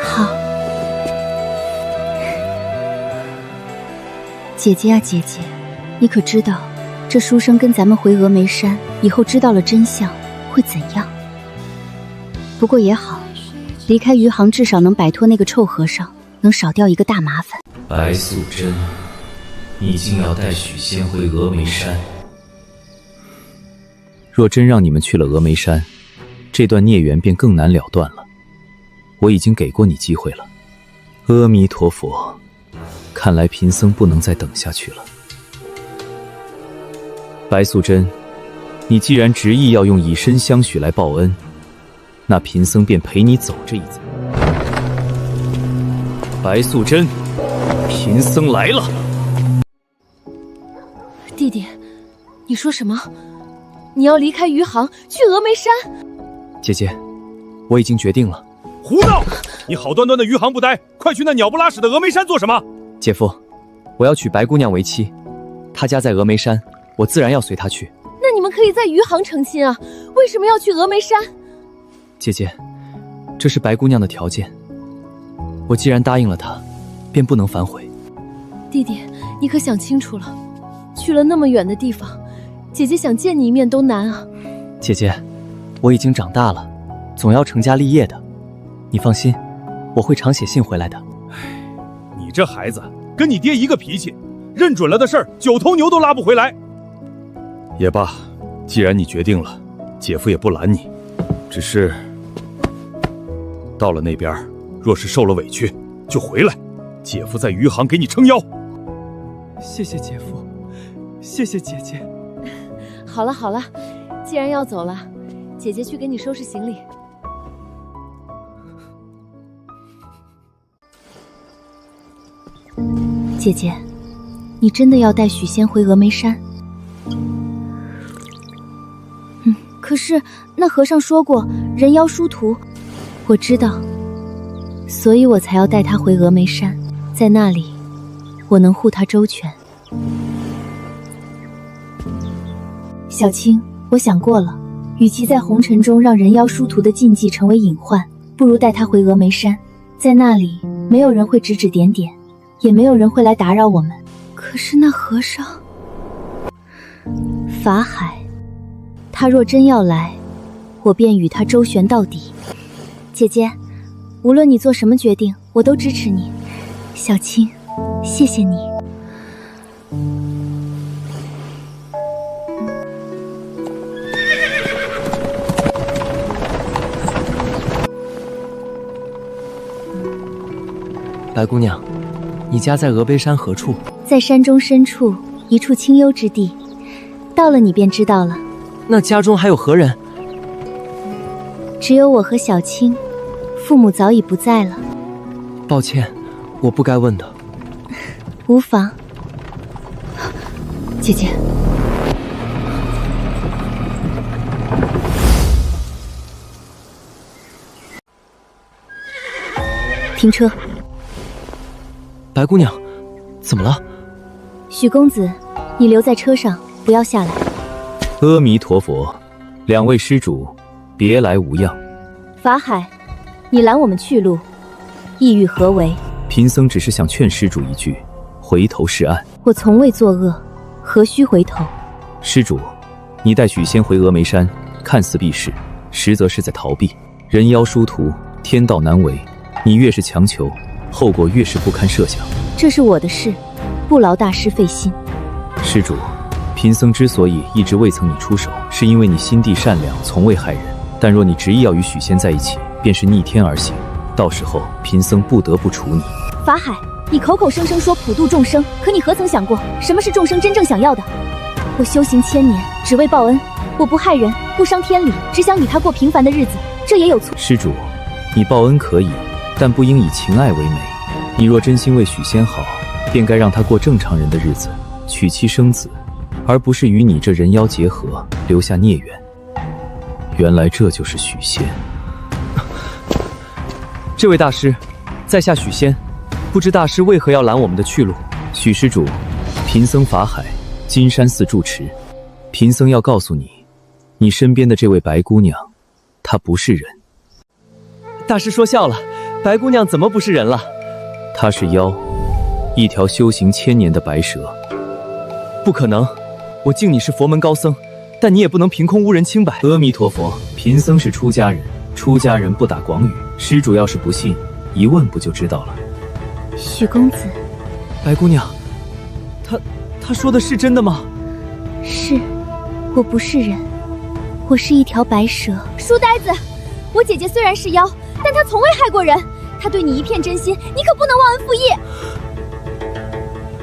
好，姐姐啊姐姐，你可知道，这书生跟咱们回峨眉山以后知道了真相会怎样？不过也好，离开余杭至少能摆脱那个臭和尚，能少掉一个大麻烦。白素贞，你竟要带许仙回峨眉山？若真让你们去了峨眉山，这段孽缘便更难了断了。我已经给过你机会了。阿弥陀佛，看来贫僧不能再等下去了。白素贞，你既然执意要用以身相许来报恩，那贫僧便陪你走这一遭。白素贞，贫僧来了。弟弟，你说什么？你要离开余杭去峨眉山？姐姐，我已经决定了。胡闹！你好端端的余杭不待，快去那鸟不拉屎的峨眉山做什么？姐夫，我要娶白姑娘为妻，她家在峨眉山，我自然要随她去。那你们可以在余杭成亲啊，为什么要去峨眉山？姐姐，这是白姑娘的条件，我既然答应了她，便不能反悔。弟弟，你可想清楚了，去了那么远的地方，姐姐想见你一面都难啊。姐姐，我已经长大了，总要成家立业的，你放心，我会常写信回来的。你这孩子跟你爹一个脾气，认准了的事儿，9头牛都拉不回来。也罢，既然你决定了，姐夫也不拦你，只是到了那边，若是受了委屈，就回来，姐夫在余杭给你撑腰。谢谢姐夫，谢谢姐姐。好了好了，既然要走了，姐姐去给你收拾行李。姐姐，你真的要带许仙回峨眉山？可是那和尚说过人妖殊途。我知道，所以我才要带他回峨眉山，在那里我能护他周全。小青，我想过了，与其在红尘中让人妖殊途的禁忌成为隐患，不如带他回峨眉山，在那里没有人会指指点点，也没有人会来打扰我们。可是那和尚法海，他若真要来，我便与他周旋到底。姐姐，无论你做什么决定，我都支持你。小青，谢谢你。白姑娘，你家在峨眉山何处？在山中深处一处清幽之地，到了你便知道了。那家中还有何人？只有我和小青，父母早已不在了。抱歉，我不该问的。无妨。姐姐，停车。白姑娘，怎么了？许公子，你留在车上，不要下来。阿弥陀佛，两位施主，别来无恙。法海，你拦我们去路，意欲何为？贫僧只是想劝施主一句，回头是岸。我从未作恶，何须回头？施主，你带许仙回峨眉山，看似避世，实则是在逃避。人妖殊途，天道难违，你越是强求，后果越是不堪设想。这是我的事，不劳大师费心。施主，贫僧之所以一直未曾你出手，是因为你心地善良，从未害人。但若你执意要与许仙在一起，便是逆天而行，到时候贫僧不得不处你。法海，你口口声声说普度众生，可你何曾想过什么是众生真正想要的？我修行1000年，只为报恩，我不害人，不伤天理，只想与他过平凡的日子，这也有错？施主，你报恩可以，但不应以情爱为美。你若真心为许仙好，便该让他过正常人的日子，娶妻生子，而不是与你这人妖结合，留下孽缘。原来这就是许仙。这位大师，在下许仙，不知大师为何要拦我们的去路？许施主，贫僧法海，金山寺住持。贫僧要告诉你，你身边的这位白姑娘，她不是人。大师说笑了，白姑娘怎么不是人了？她是妖，一条修行1000年的白蛇。不可能，我敬你是佛门高僧，但你也不能凭空污人清白。阿弥陀佛，贫僧是出家人，出家人不打诳语。施主要是不信，一问不就知道了。许公子，白姑娘，她说的是真的吗？是，我不是人，我是一条白蛇。书呆子，我姐姐虽然是妖，但她从未害过人，她对你一片真心，你可不能忘恩负义。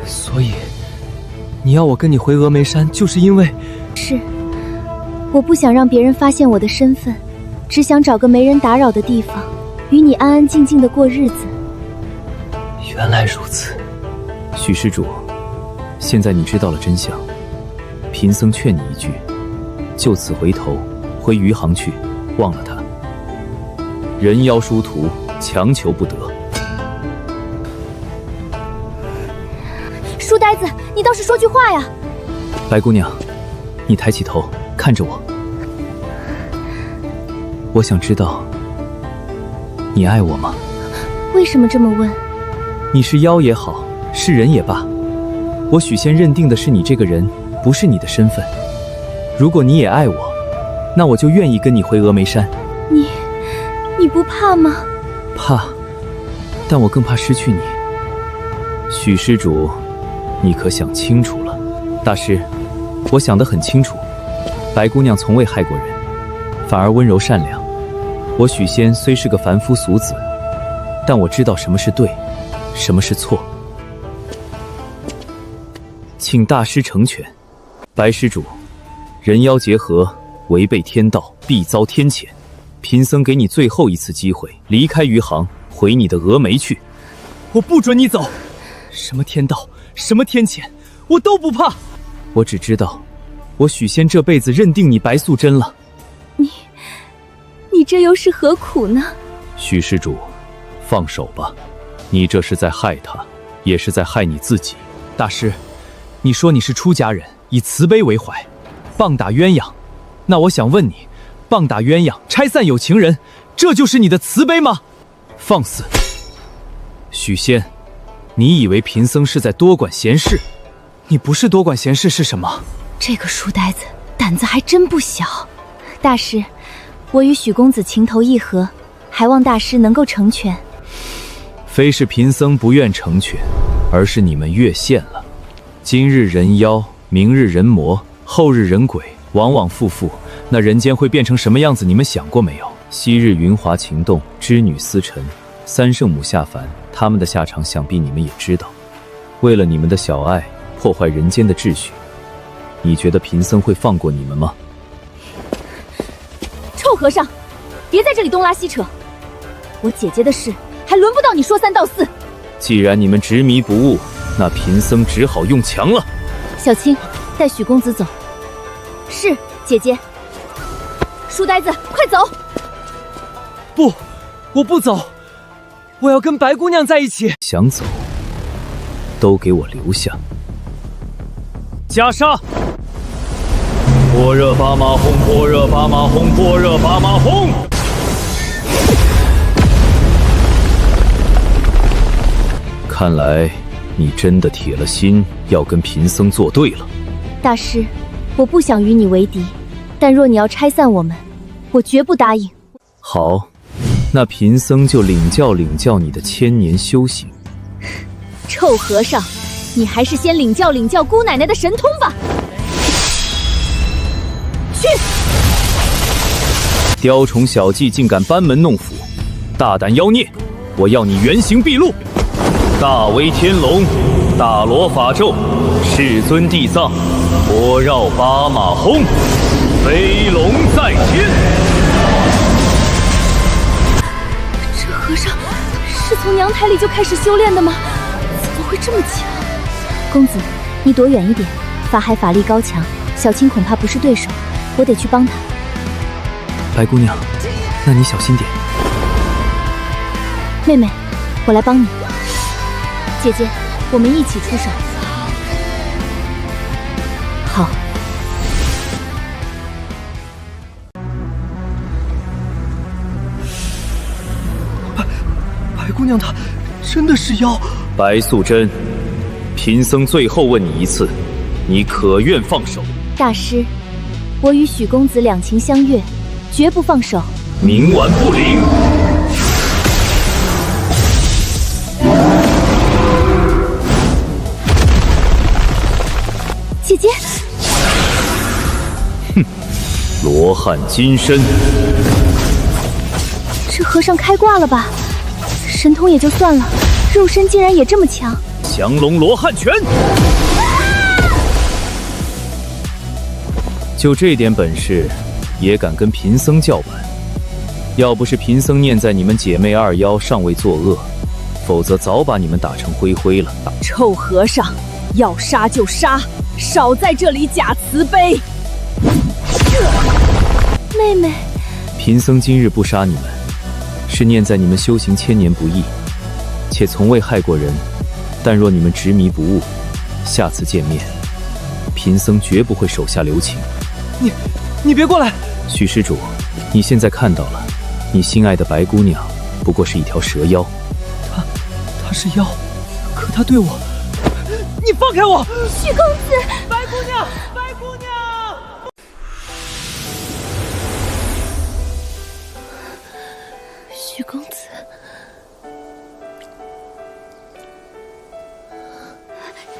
所以，你要我跟你回峨眉山，就是因为……是，我不想让别人发现我的身份，只想找个没人打扰的地方，与你安安静静的过日子。原来如此。许施主，现在你知道了真相，贫僧劝你一句，就此回头，回余杭去，忘了他。人妖殊途，强求不得。书呆子，你倒是说句话呀！白姑娘，你抬起头看着我，我想知道，你爱我吗？为什么这么问？你是妖也好，是人也罢，我许仙认定的是你这个人，不是你的身份。如果你也爱我，那我就愿意跟你回峨眉山。你不怕吗？怕，但我更怕失去你。许施主，你可想清楚了？大师，我想得很清楚，白姑娘从未害过人，反而温柔善良。我许仙虽是个凡夫俗子，但我知道什么是对，什么是错。请大师成全。白施主，人妖结合，违背天道，必遭天谴。贫僧给你最后一次机会，离开余杭，回你的峨眉去。我不准你走！什么天道，什么天谴，我都不怕。我只知道，我许仙这辈子认定你白素贞了。你这又是何苦呢？许施主，放手吧，你这是在害他，也是在害你自己。大师，你说你是出家人，以慈悲为怀，棒打鸳鸯。那我想问你，棒打鸳鸯，拆散有情人，这就是你的慈悲吗？放肆！许仙，你以为贫僧是在多管闲事？你不是多管闲事是什么？这个书呆子胆子还真不小。大师，我与许公子情投意合，还望大师能够成全。非是贫僧不愿成全，而是你们越线了。今日人妖，明日人魔，后日人鬼，往往复复。那人间会变成什么样子？你们想过没有？昔日云华情动，织女司晨，三圣母下凡，他们的下场想必你们也知道。为了你们的小爱，破坏人间的秩序，你觉得贫僧会放过你们吗？臭和尚，别在这里东拉西扯，我姐姐的事还轮不到你说三道四。既然你们执迷不悟，那贫僧只好用强了。小青，带许公子走。是，姐姐。书呆子，快走！不，我不走，我要跟白姑娘在一起。想走，都给我留下。袈裟！般若巴马轰，般若巴马轰，般若巴马轰！看来你真的铁了心要跟贫僧作对了。大师，我不想与你为敌，但若你要拆散我们，我绝不答应。好，那贫僧就领教你的千年修行。臭和尚，你还是先领教姑奶奶的神通吧。去！雕虫小技竟敢班门弄斧，大胆妖孽！我要你原形毕露！大威天龙，大罗法咒，世尊地藏，般若巴马轰，飞龙在天。这和尚是从娘胎里就开始修炼的吗？怎么会这么强？公子，你躲远一点，法海法力高强，小青恐怕不是对手，我得去帮他。白姑娘，那你小心点。妹妹，我来帮你。姐姐，我们一起出手。好。白姑娘她真的是妖。白素贞，贫僧最后问你一次，你可愿放手？大师，我与许公子两情相悦，绝不放手。冥顽不灵！姐姐，哼，罗汉金身。这和尚开挂了吧？神通也就算了，肉身竟然也这么强。降龙罗汉拳！就这点本事，也敢跟贫僧叫板？要不是贫僧念在你们姐妹二妖尚未作恶，否则早把你们打成灰灰了。臭和尚，要杀就杀，少在这里假慈悲。妹妹，贫僧今日不杀你们，是念在你们修行千年不易，且从未害过人。但若你们执迷不悟，下次见面，贫僧绝不会手下留情。你别过来！许施主，你现在看到了，你心爱的白姑娘不过是一条蛇妖。她是妖，可她对我……你放开我！许公子，白姑娘，白姑娘！许公子，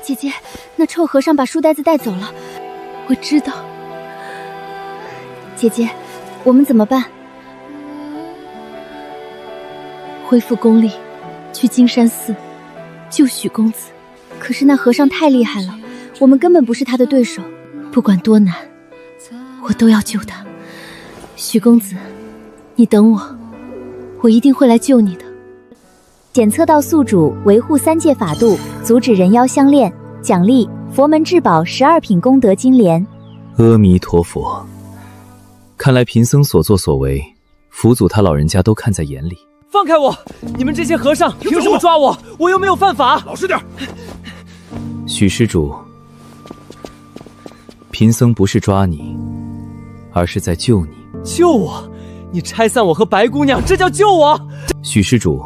姐姐，那臭和尚把书呆子带走了，我知道。姐姐，我们怎么办？恢复功力，去金山寺救许公子。可是那和尚太厉害了，我们根本不是他的对手。不管多难，我都要救他。许公子，你等我，我一定会来救你的。检测到宿主维护三界法度，阻止人妖相恋，奖励佛门至宝12品功德金莲。阿弥陀佛，看来贫僧所作所为，佛祖他老人家都看在眼里。放开我！你们这些和尚凭什么抓我？我又没有犯法。老实点。许施主，贫僧不是抓你，而是在救你。救我？你拆散我和白姑娘，这叫救我？许施主，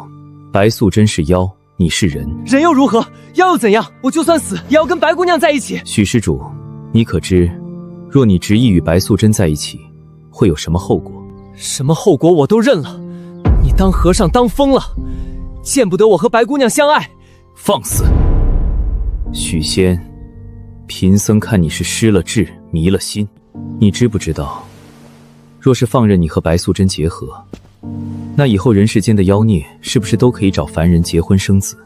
白素贞是妖，你是人，人又如何？妖又怎样？我就算死，也要跟白姑娘在一起。许施主，你可知，若你执意与白素贞在一起，会有什么后果？什么后果我都认了。你当和尚当疯了，见不得我和白姑娘相爱。放肆！许仙，贫僧看你是失了智，迷了心。你知不知道，若是放任你和白素贞结合，那以后人世间的妖孽是不是都可以找凡人结婚生子？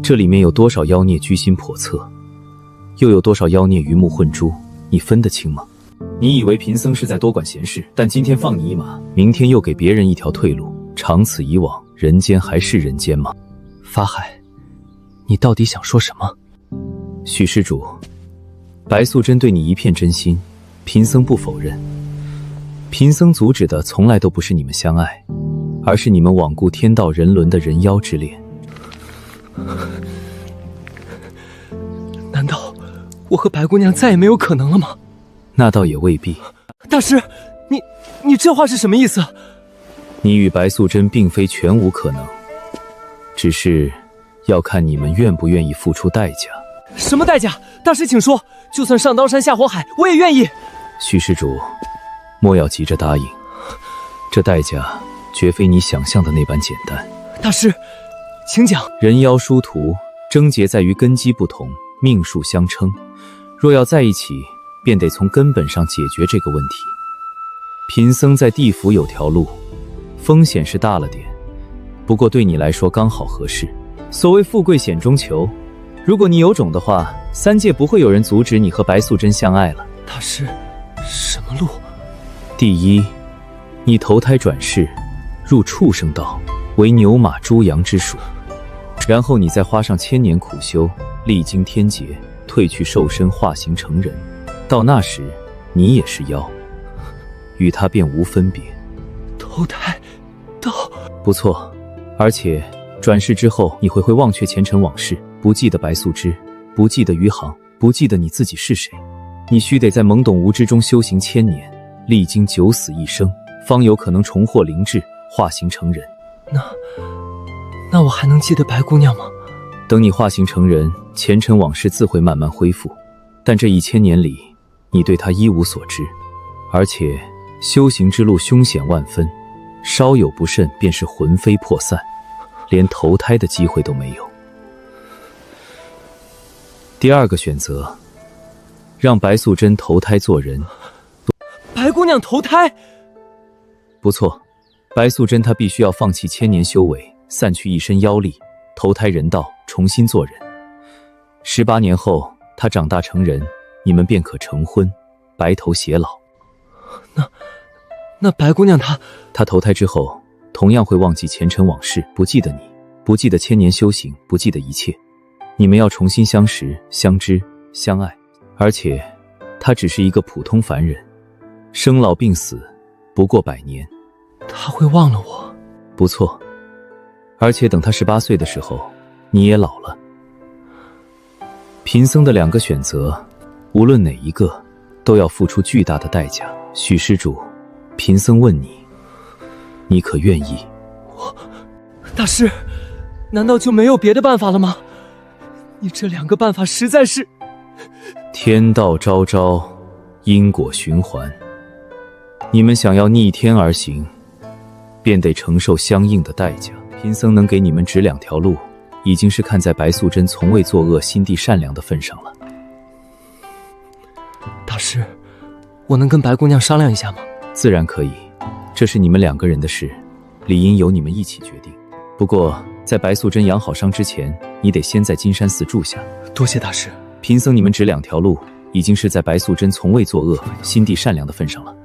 这里面有多少妖孽居心叵测，又有多少妖孽鱼目混珠，你分得清吗？你以为贫僧是在多管闲事，但今天放你一马，明天又给别人一条退路，长此以往，人间还是人间吗？法海，你到底想说什么？许施主，白素贞对你一片真心，贫僧不否认。贫僧阻止的从来都不是你们相爱，而是你们罔顾天道人伦的人妖之恋。难道我和白姑娘再也没有可能了吗？那倒也未必。大师，你这话是什么意思？你与白素贞并非全无可能，只是要看你们愿不愿意付出代价。什么代价？大师请说，就算上刀山下火海，我也愿意。许施主，莫要急着答应，这代价绝非你想象的那般简单。大师，请讲。人妖殊途，症结在于根基不同，命数相称。若要在一起，便得从根本上解决这个问题。贫僧在地府有条路，风险是大了点，不过对你来说刚好合适。所谓富贵险中求，如果你有种的话，3界不会有人阻止你和白素贞相爱了。大师，什么路？第一，你投胎转世，入畜生道，为牛马猪羊之属，然后你再花上1000年苦修，历经天劫，褪去兽身，化形成人。到那时，你也是妖，与他便无分别。投胎到……不错，而且转世之后，你会忘却前尘往事，不记得白素贞，不记得余杭，不记得你自己是谁。你须得在懵懂无知中修行1000年，历经9死1生，方有可能重获灵智，化形成人。那我还能记得白姑娘吗？等你化形成人，前尘往事自会慢慢恢复，但这1000年里，你对她一无所知，而且修行之路凶险万分，稍有不慎便是魂飞魄散，连投胎的机会都没有。第二个选择，让白素贞投胎做人。白姑娘投胎？不错，白素贞她必须要放弃1000年修为，散去一身妖力，投胎人道，重新做人。18年后，她长大成人，你们便可成婚，白头偕老。那白姑娘她投胎之后，同样会忘记前尘往事，不记得你，不记得1000年修行，不记得一切。你们要重新相识、相知、相爱，而且她只是一个普通凡人，生老病死不过100年。她会忘了我？不错，而且等她18岁的时候，你也老了。贫僧的2个选择，无论哪一个，都要付出巨大的代价。许施主，贫僧问你，你可愿意？大师，难道就没有别的办法了吗？你这2个办法实在是……天道昭昭，因果循环。你们想要逆天而行，便得承受相应的代价。贫僧能给你们指2条路，已经是看在白素贞从未作恶、心地善良的份上了。大师，我能跟白姑娘商量一下吗？自然可以，这是你们2个人的事，理应由你们一起决定。不过在白素贞养好伤之前，你得先在金山寺住下。多谢大师。贫僧你们指2条路，已经是在白素贞从未作恶、心地善良的份上了。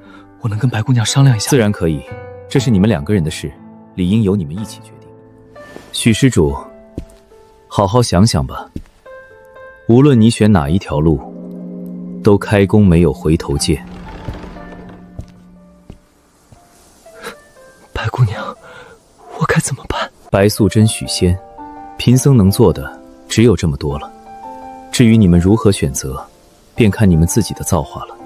我能跟白姑娘商量一下？自然可以，这是你们2个人的事，理应由你们一起决定。许施主，好好想想吧。无论你选哪一条路，都开弓没有回头箭。白姑娘，我该怎么办？白素贞、许仙，贫僧能做的只有这么多了。至于你们如何选择，便看你们自己的造化了。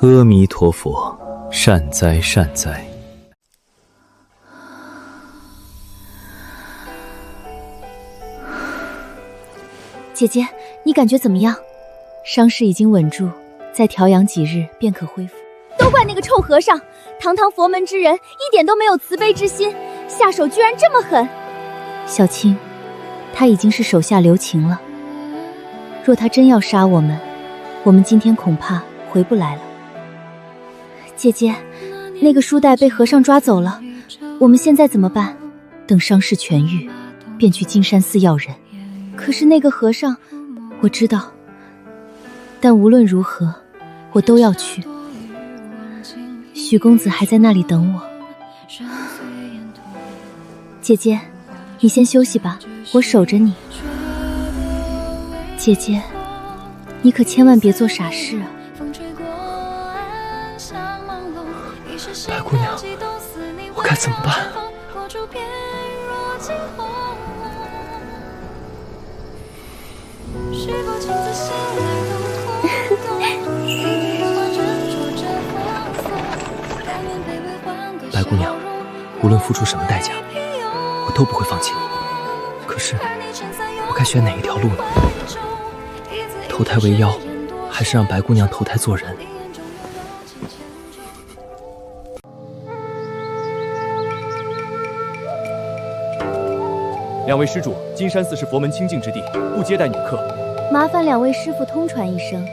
阿弥陀佛，善哉善哉。姐姐，你感觉怎么样？伤势已经稳住，再调养几日便可恢复。都怪那个臭和尚，堂堂佛门之人，一点都没有慈悲之心，下手居然这么狠。小青，他已经是手下留情了。若他真要杀我们，我们今天恐怕回不来了。姐姐，那个书袋被和尚抓走了，我们现在怎么办？等伤势痊愈，便去金山寺要人。可是那个和尚，我知道，但无论如何，我都要去。许公子还在那里等我。姐姐，你先休息吧，我守着你。姐姐，你可千万别做傻事啊！白姑娘，我该怎么办？白姑娘，无论付出什么代价，我都不会放弃你。可是，我该选哪一条路呢？投胎为妖，还是让白姑娘投胎做人？两位施主，金山寺是佛门清净之地，不接待女客。麻烦两位师傅通传一声，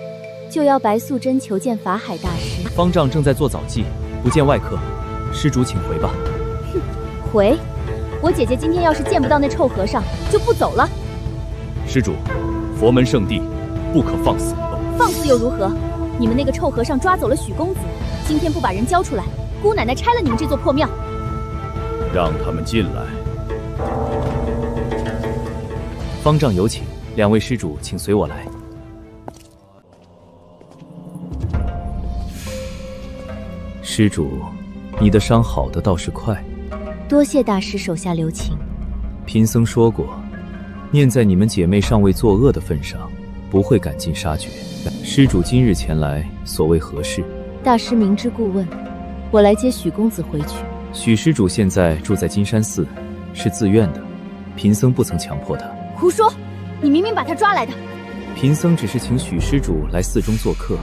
就要白素贞求见法海大师。方丈正在做早祭，不见外客，施主请回吧。哼，回？我姐姐今天要是见不到那臭和尚，就不走了。施主，佛门圣地，不可放肆。放肆又如何？你们那个臭和尚抓走了许公子，今天不把人交出来，姑奶奶拆了你们这座破庙。让他们进来。方丈有请，两位施主请随我来。施主，你的伤好的倒是快。多谢大师手下留情。贫僧说过，念在你们姐妹尚未作恶的份上，不会赶尽杀绝。施主今日前来，所谓何事？大师明知故问，我来接许公子回去。许施主现在住在金山寺，是自愿的，贫僧不曾强迫他。胡说！你明明把他抓来的。贫僧只是请许施主来寺中做客，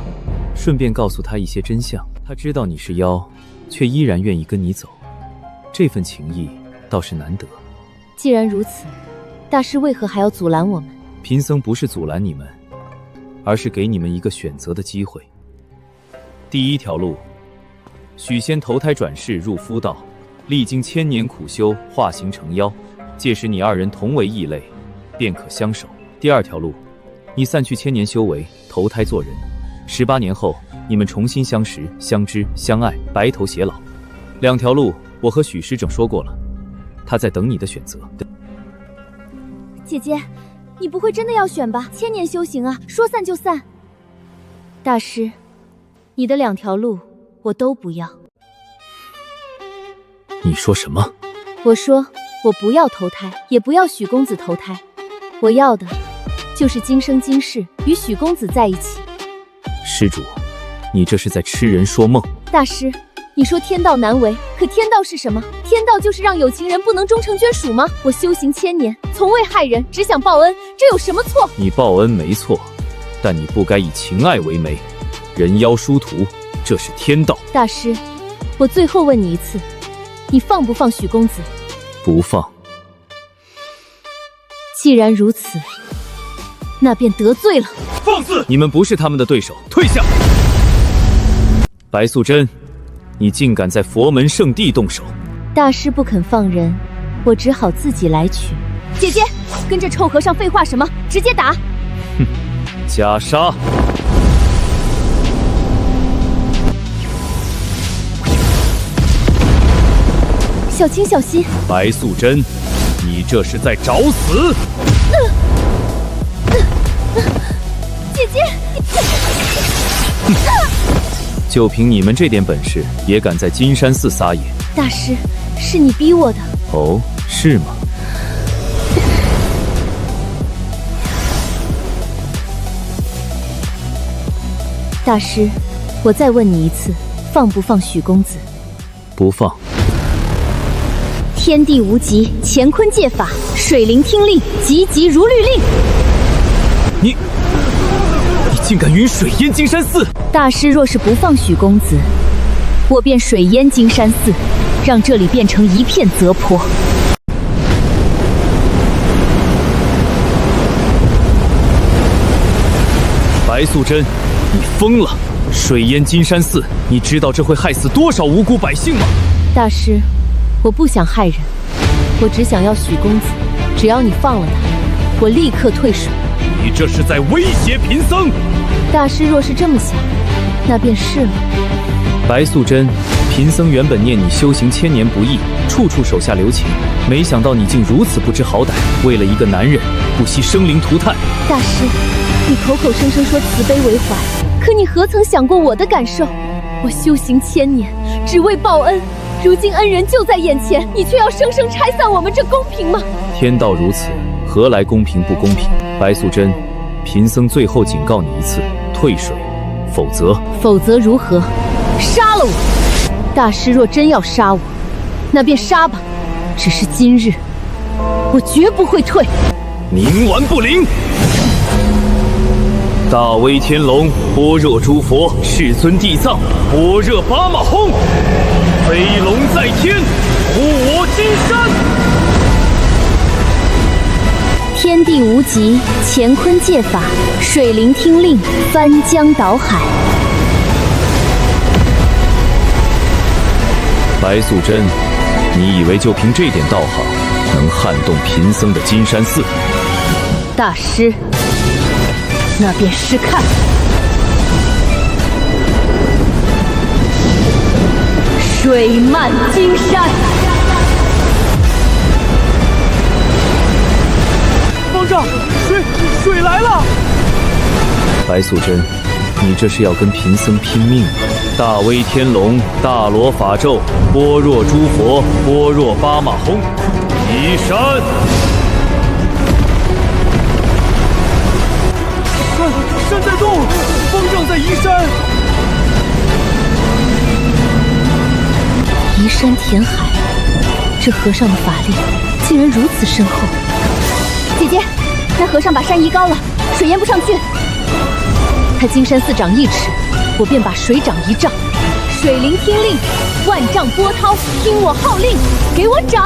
顺便告诉他一些真相。他知道你是妖，却依然愿意跟你走，这份情谊倒是难得。既然如此，大师为何还要阻拦我们？贫僧不是阻拦你们，而是给你们一个选择的机会。第一条路，许仙投胎转世入夫道，历经1000年苦修，化形成妖，届时你二人同为异类，便可相守。第二条路，你散去1000年修为，投胎做人，18年后你们重新相识、相知、相爱，白头偕老。两条路，我和许师正说过了，他在等你的选择。姐姐，你不会真的要选吧？1000年修行啊，说散就散。大师，你的两条路我都不要。你说什么？我说我不要投胎，也不要许公子投胎，我要的就是今生今世与许公子在一起。施主，你这是在痴人说梦。大师，你说天道难违，可天道是什么？天道就是让有情人不能终成眷属吗？我修行1000年，从未害人，只想报恩，这有什么错？你报恩没错，但你不该以情爱为媒，人妖殊途，这是天道。大师，我最后问你一次，你放不放许公子？不放。既然如此，那便得罪了。放肆！你们不是他们的对手，退下！白素贞，你竟敢在佛门圣地动手！大师不肯放人，我只好自己来取。姐姐，跟这臭和尚废话什么？直接打！哼，袈裟！小青小心！白素贞，你这是在找死！姐，就凭你们这点本事，也敢在金山寺撒野？大师，是你逼我的。哦，是吗？大师，我再问你一次，放不放许公子？不放。天地无极，乾坤借法，水灵听令，急急如律令。你竟敢云水淹金山寺！大师若是不放许公子，我便水淹金山寺，让这里变成一片泽坡。白素贞，你疯了！水淹金山寺，你知道这会害死多少无辜百姓吗？大师，我不想害人，我只想要许公子。只要你放了他，我立刻退水。你这是在威胁贫僧！大师若是这么想，那便是了。白素贞，贫僧原本念你修行千年不易，处处手下留情，没想到你竟如此不知好歹，为了一个男人不惜生灵涂炭。大师，你口口声声说慈悲为怀，可你何曾想过我的感受？我修行千年，只为报恩，如今恩人就在眼前，你却要生生拆散我们，这公平吗？天道如此，何来公平不公平？白素贞，贫僧最后警告你一次，退水，否则如何？杀了我！大师若真要杀我，那便杀吧。只是今日，我绝不会退。冥顽不灵！大威天龙，般若诸佛，世尊地藏，般若巴马轰！飞龙在天，护我金山！天地无极，乾坤借法，水灵听令，翻江倒海。白素贞，你以为就凭这点道行，能撼动贫僧的金山寺？大师，那便试看。水漫金山。方丈，水来了！白素贞，你这是要跟贫僧拼命吗？大威天龙，大罗法咒，般若诸佛，般若巴马轰！移山！山在动，方丈在移山。移山填海，这和尚的法力竟然如此深厚。姐姐，那和尚把山移高了，水淹不上去。他金山寺长1尺，我便把水涨1丈。水灵听令，万丈波涛，听我号令，给我涨！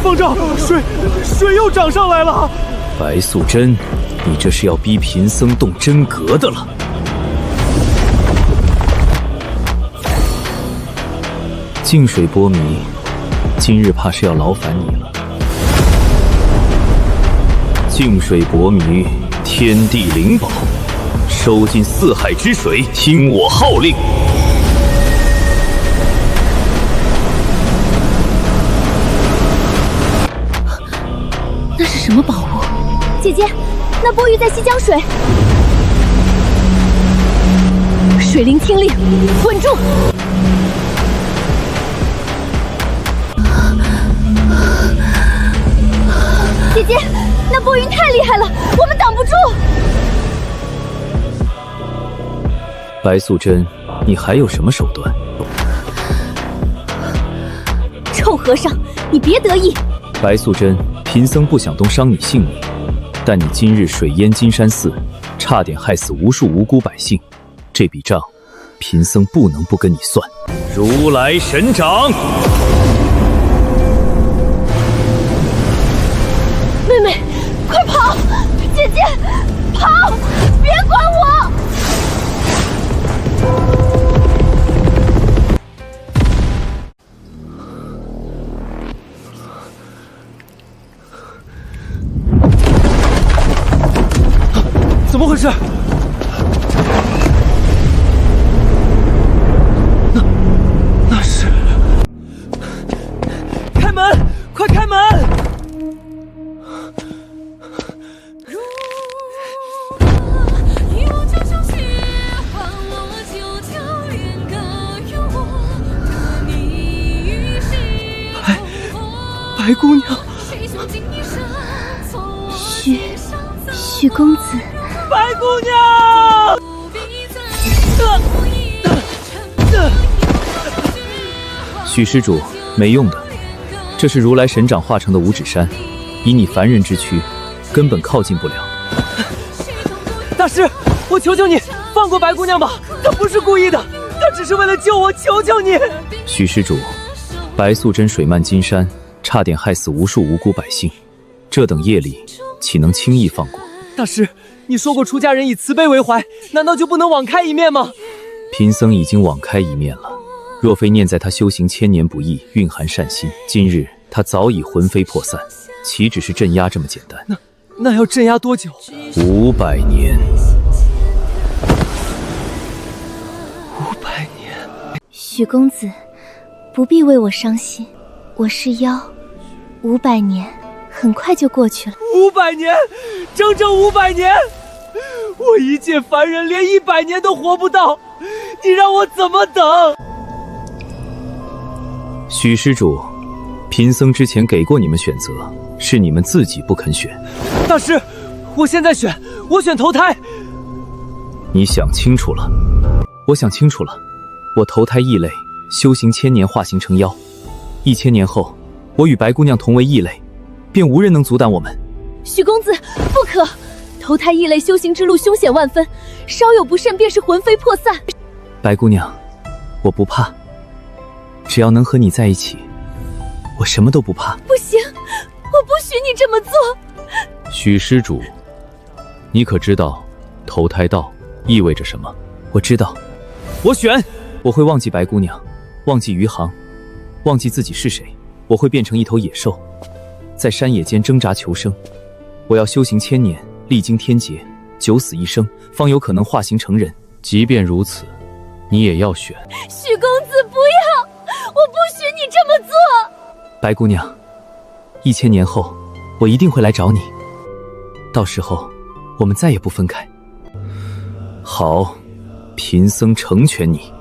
方丈，水又涨上来了！白素贞，你这是要逼贫僧动真格的了。净水波弥，今日怕是要劳烦你了。净水波弥，天地灵宝，收进四海之水，听我号令。那是什么宝物？姐姐，那钵盂在吸江水。水灵听令，稳住！姐姐，那波云太厉害了，我们挡不住。白素贞，你还有什么手段？臭和尚，你别得意。白素贞，贫僧不想动伤你性命，但你今日水淹金山寺，差点害死无数无辜百姓，这笔账，贫僧不能不跟你算。如来神掌！妹妹，快跑！姐姐，跑！别管我！怎么回事？那是白姑娘，许公子，白姑娘！许施主，没用的，这是如来神掌化成的五指山，以你凡人之躯，根本靠近不了。大师，我求求你放过白姑娘吧，她不是故意的，她只是为了救我，求求你！许施主，白素贞水漫金山，差点害死无数无辜百姓，这等业力岂能轻易放过？大师，你说过出家人以慈悲为怀，难道就不能网开一面吗？贫僧已经网开一面了，若非念在他修行千年不易，蕴含善心，今日他早已魂飞魄散，岂只是镇压这么简单？那要镇压多久？500年。500年。许公子，不必为我伤心，我是妖，500年很快就过去了。500年，整整500年！我一介凡人，连100年都活不到，你让我怎么等？许施主，贫僧之前给过你们选择，是你们自己不肯选。大师，我现在选，我选投胎。你想清楚了？我想清楚了，我投胎异类，修行1000年，化形成妖。1000年后，我与白姑娘同为异类，便无人能阻挡我们。许公子，不可！投胎异类修行之路凶险万分，稍有不慎便是魂飞魄散。白姑娘，我不怕，只要能和你在一起，我什么都不怕。不行，我不许你这么做。许施主，你可知道投胎道意味着什么？我知道。我选。我会忘记白姑娘，忘记余杭，忘记自己是谁。我会变成一头野兽，在山野间挣扎求生。我要修行1000年，历经天劫，九死一生，方有可能化形成人。即便如此，你也要选。许公子，不要！我不许你这么做！白姑娘，1000年后，我一定会来找你。到时候，我们再也不分开。好，贫僧成全你。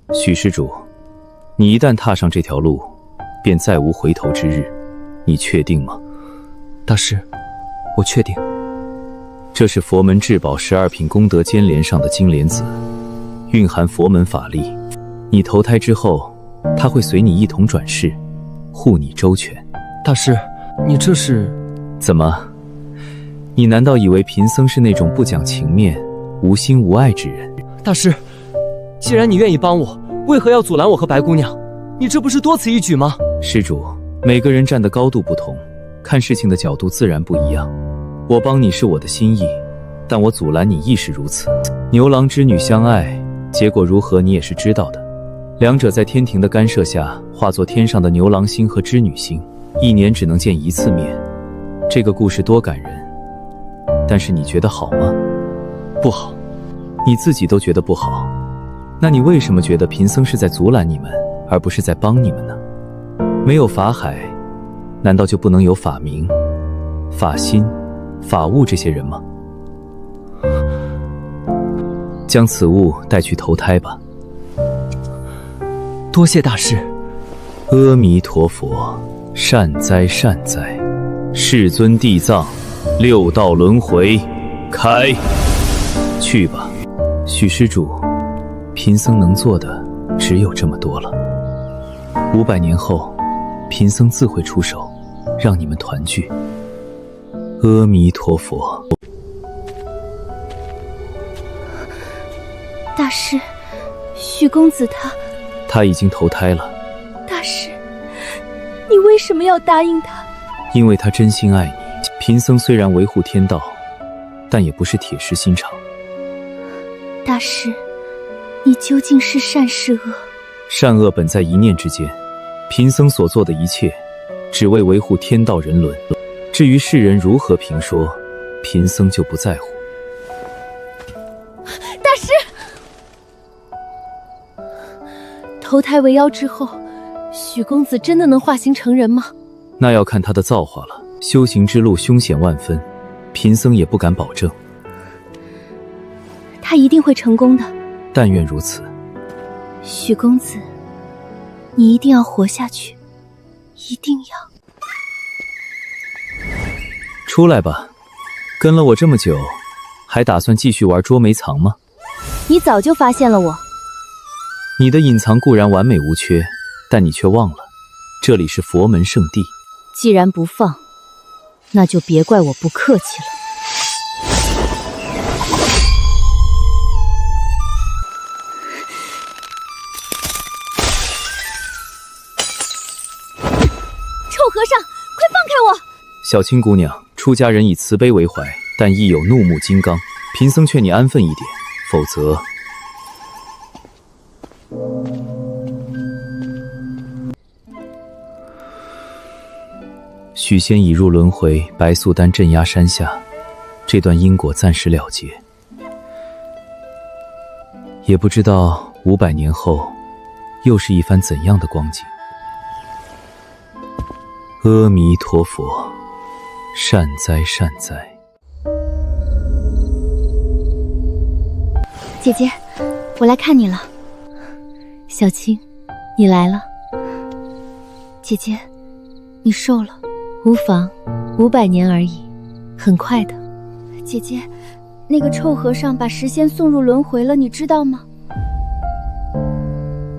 不！许施主，你一旦踏上这条路，便再无回头之日。你确定吗？大师，我确定。这是佛门至宝12品功德尖莲上的金莲子，蕴含佛门法力。你投胎之后，它会随你一同转世，护你周全。大师，你这是……怎么？你难道以为贫僧是那种不讲情面、无心无爱之人？大师，既然你愿意帮我，为何要阻拦我和白姑娘？你这不是多此一举吗？施主，每个人站的高度不同，看事情的角度自然不一样。我帮你是我的心意，但我阻拦你亦是如此。牛郎织女相爱，结果如何你也是知道的。两者在天庭的干涉下，化作天上的牛郎星和织女星，1年只能见1次面。这个故事多感人，但是你觉得好吗？不好。你自己都觉得不好，那你为什么觉得贫僧是在阻拦你们，而不是在帮你们呢？没有法海，难道就不能有法明、法心、法悟这些人吗？将此物带去投胎吧。多谢大师。阿弥陀佛，善哉善哉。世尊地藏，6道轮回开。去吧，许施主，贫僧能做的只有这么多了。500年后，贫僧自会出手，让你们团聚。阿弥陀佛。大师，许公子他已经投胎了。大师，你为什么要答应他？因为他真心爱你。贫僧虽然维护天道，但也不是铁石心肠。大师，你究竟是善是恶？善恶本在一念之间，贫僧所做的一切，只为维护天道人伦。至于世人如何评说，贫僧就不在乎。大师，投胎为妖之后，许公子真的能化形成人吗？那要看他的造化了。修行之路凶险万分，贫僧也不敢保证。他一定会成功的。但愿如此。许公子，你一定要活下去，一定要。出来吧，跟了我这么久，还打算继续玩捉迷藏吗？你早就发现了我。你的隐藏固然完美无缺，但你却忘了，这里是佛门圣地。既然不放，那就别怪我不客气了。臭和尚，快放开我！小青姑娘，出家人以慈悲为怀，但亦有怒目金刚。贫僧劝你安分一点，否则……许仙已入轮回，白素丹镇压山下，这段因果暂时了结。也不知道500年后，又是一番怎样的光景。阿弥陀佛，善哉善哉。姐姐，我来看你了。小青，你来了。姐姐，你瘦了。无妨，500年而已，很快的。姐姐，那个臭和尚把石仙送入轮回了，你知道吗？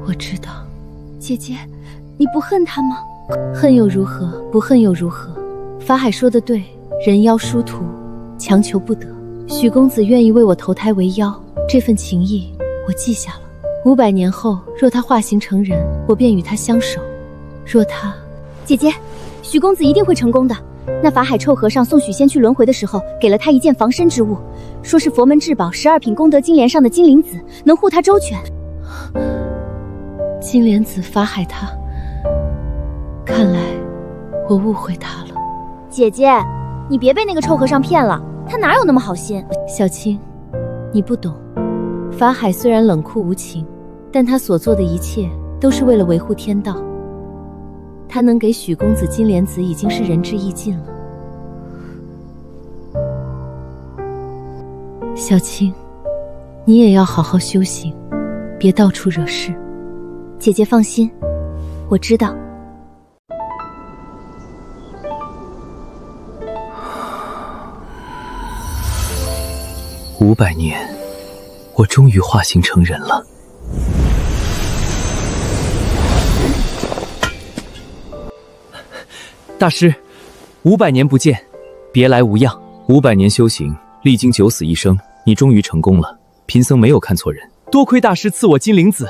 我知道。姐姐，你不恨他吗？恨又如何？不恨又如何？法海说的对，人妖殊途，强求不得。许公子愿意为我投胎为妖，这份情谊我记下了。500年后，若他化形成人，我便与他相守。若他……姐姐，许公子一定会成功的。那法海臭和尚送许仙去轮回的时候，给了他一件防身之物，说是佛门至宝12品功德金莲上的金莲子，能护他周全。金莲子法海他……看来我误会他了。姐姐，你别被那个臭和尚骗了，他哪有那么好心？小青，你不懂。法海虽然冷酷无情，但他所做的一切都是为了维护天道。他能给许公子金莲子已经是仁至义尽了。小青，你也要好好修行，别到处惹事。姐姐放心，我知道。500年，我终于化形成人了。大师，500年不见，别来无恙。500年修行，历经9死1生，你终于成功了。贫僧没有看错人，多亏大师赐我金灵子，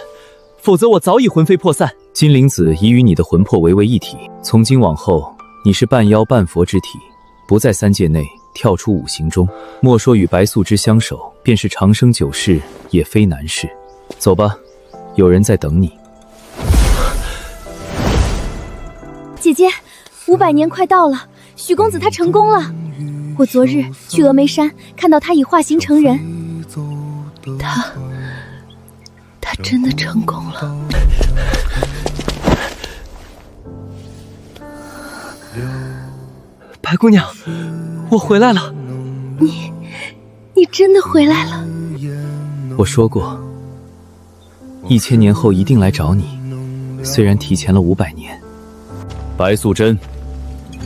否则我早已魂飞魄散。金灵子已与你的魂魄为为一体，从今往后，你是半妖半佛之体，不在3界内，跳出5行中。莫说与白素之相守，便是长生久世，也非难事。走吧，有人在等你。姐姐，500年快到了，许公子他成功了。我昨日去峨眉山，看到他已化形成人。他真的成功了。白姑娘，我回来了。你真的回来了。我说过，1000年后一定来找你，虽然提前了500年。白素贞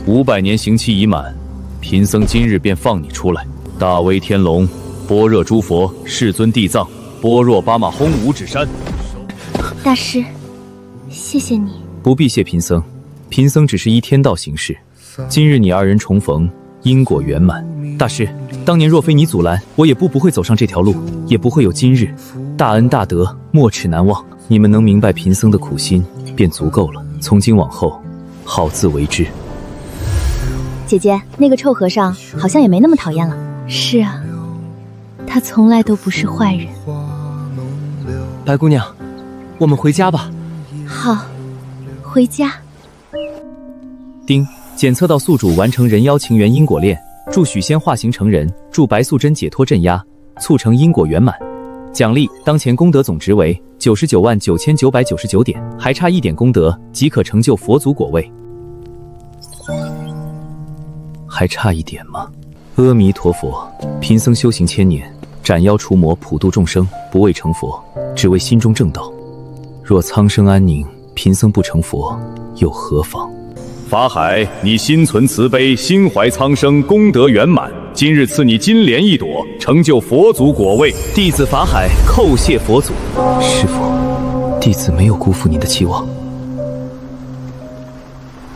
，500年刑期已满，贫僧今日便放你出来。大威天龙，般若诸佛，世尊地藏，般若巴马轰五指山。大师，谢谢你。不必谢贫僧，贫僧只是依天道行事。今日你2人重逢，因果圆满。大师，当年若非你阻拦，我也不会走上这条路，也不会有今日。大恩大德，没齿难忘。你们能明白贫僧的苦心，便足够了。从今往后，好自为之。姐姐，那个臭和尚好像也没那么讨厌了。是啊，他从来都不是坏人。白姑娘，我们回家吧。好，回家。丁，检测到宿主完成人妖情缘因果链，祝许仙化形成人，祝白素贞解脱镇压，促成因果圆满。奖励当前功德总值为999999点，还差1点功德即可成就佛祖果位。还差1点吗？阿弥陀佛，贫僧修行1000年，斩妖除魔，普度众生，不为成佛，只为心中正道。若苍生安宁，贫僧不成佛又何妨？法海，你心存慈悲，心怀苍生，功德圆满。今日赐你金莲一朵，成就佛祖果位。弟子法海叩谢佛祖。师父，弟子没有辜负您的期望。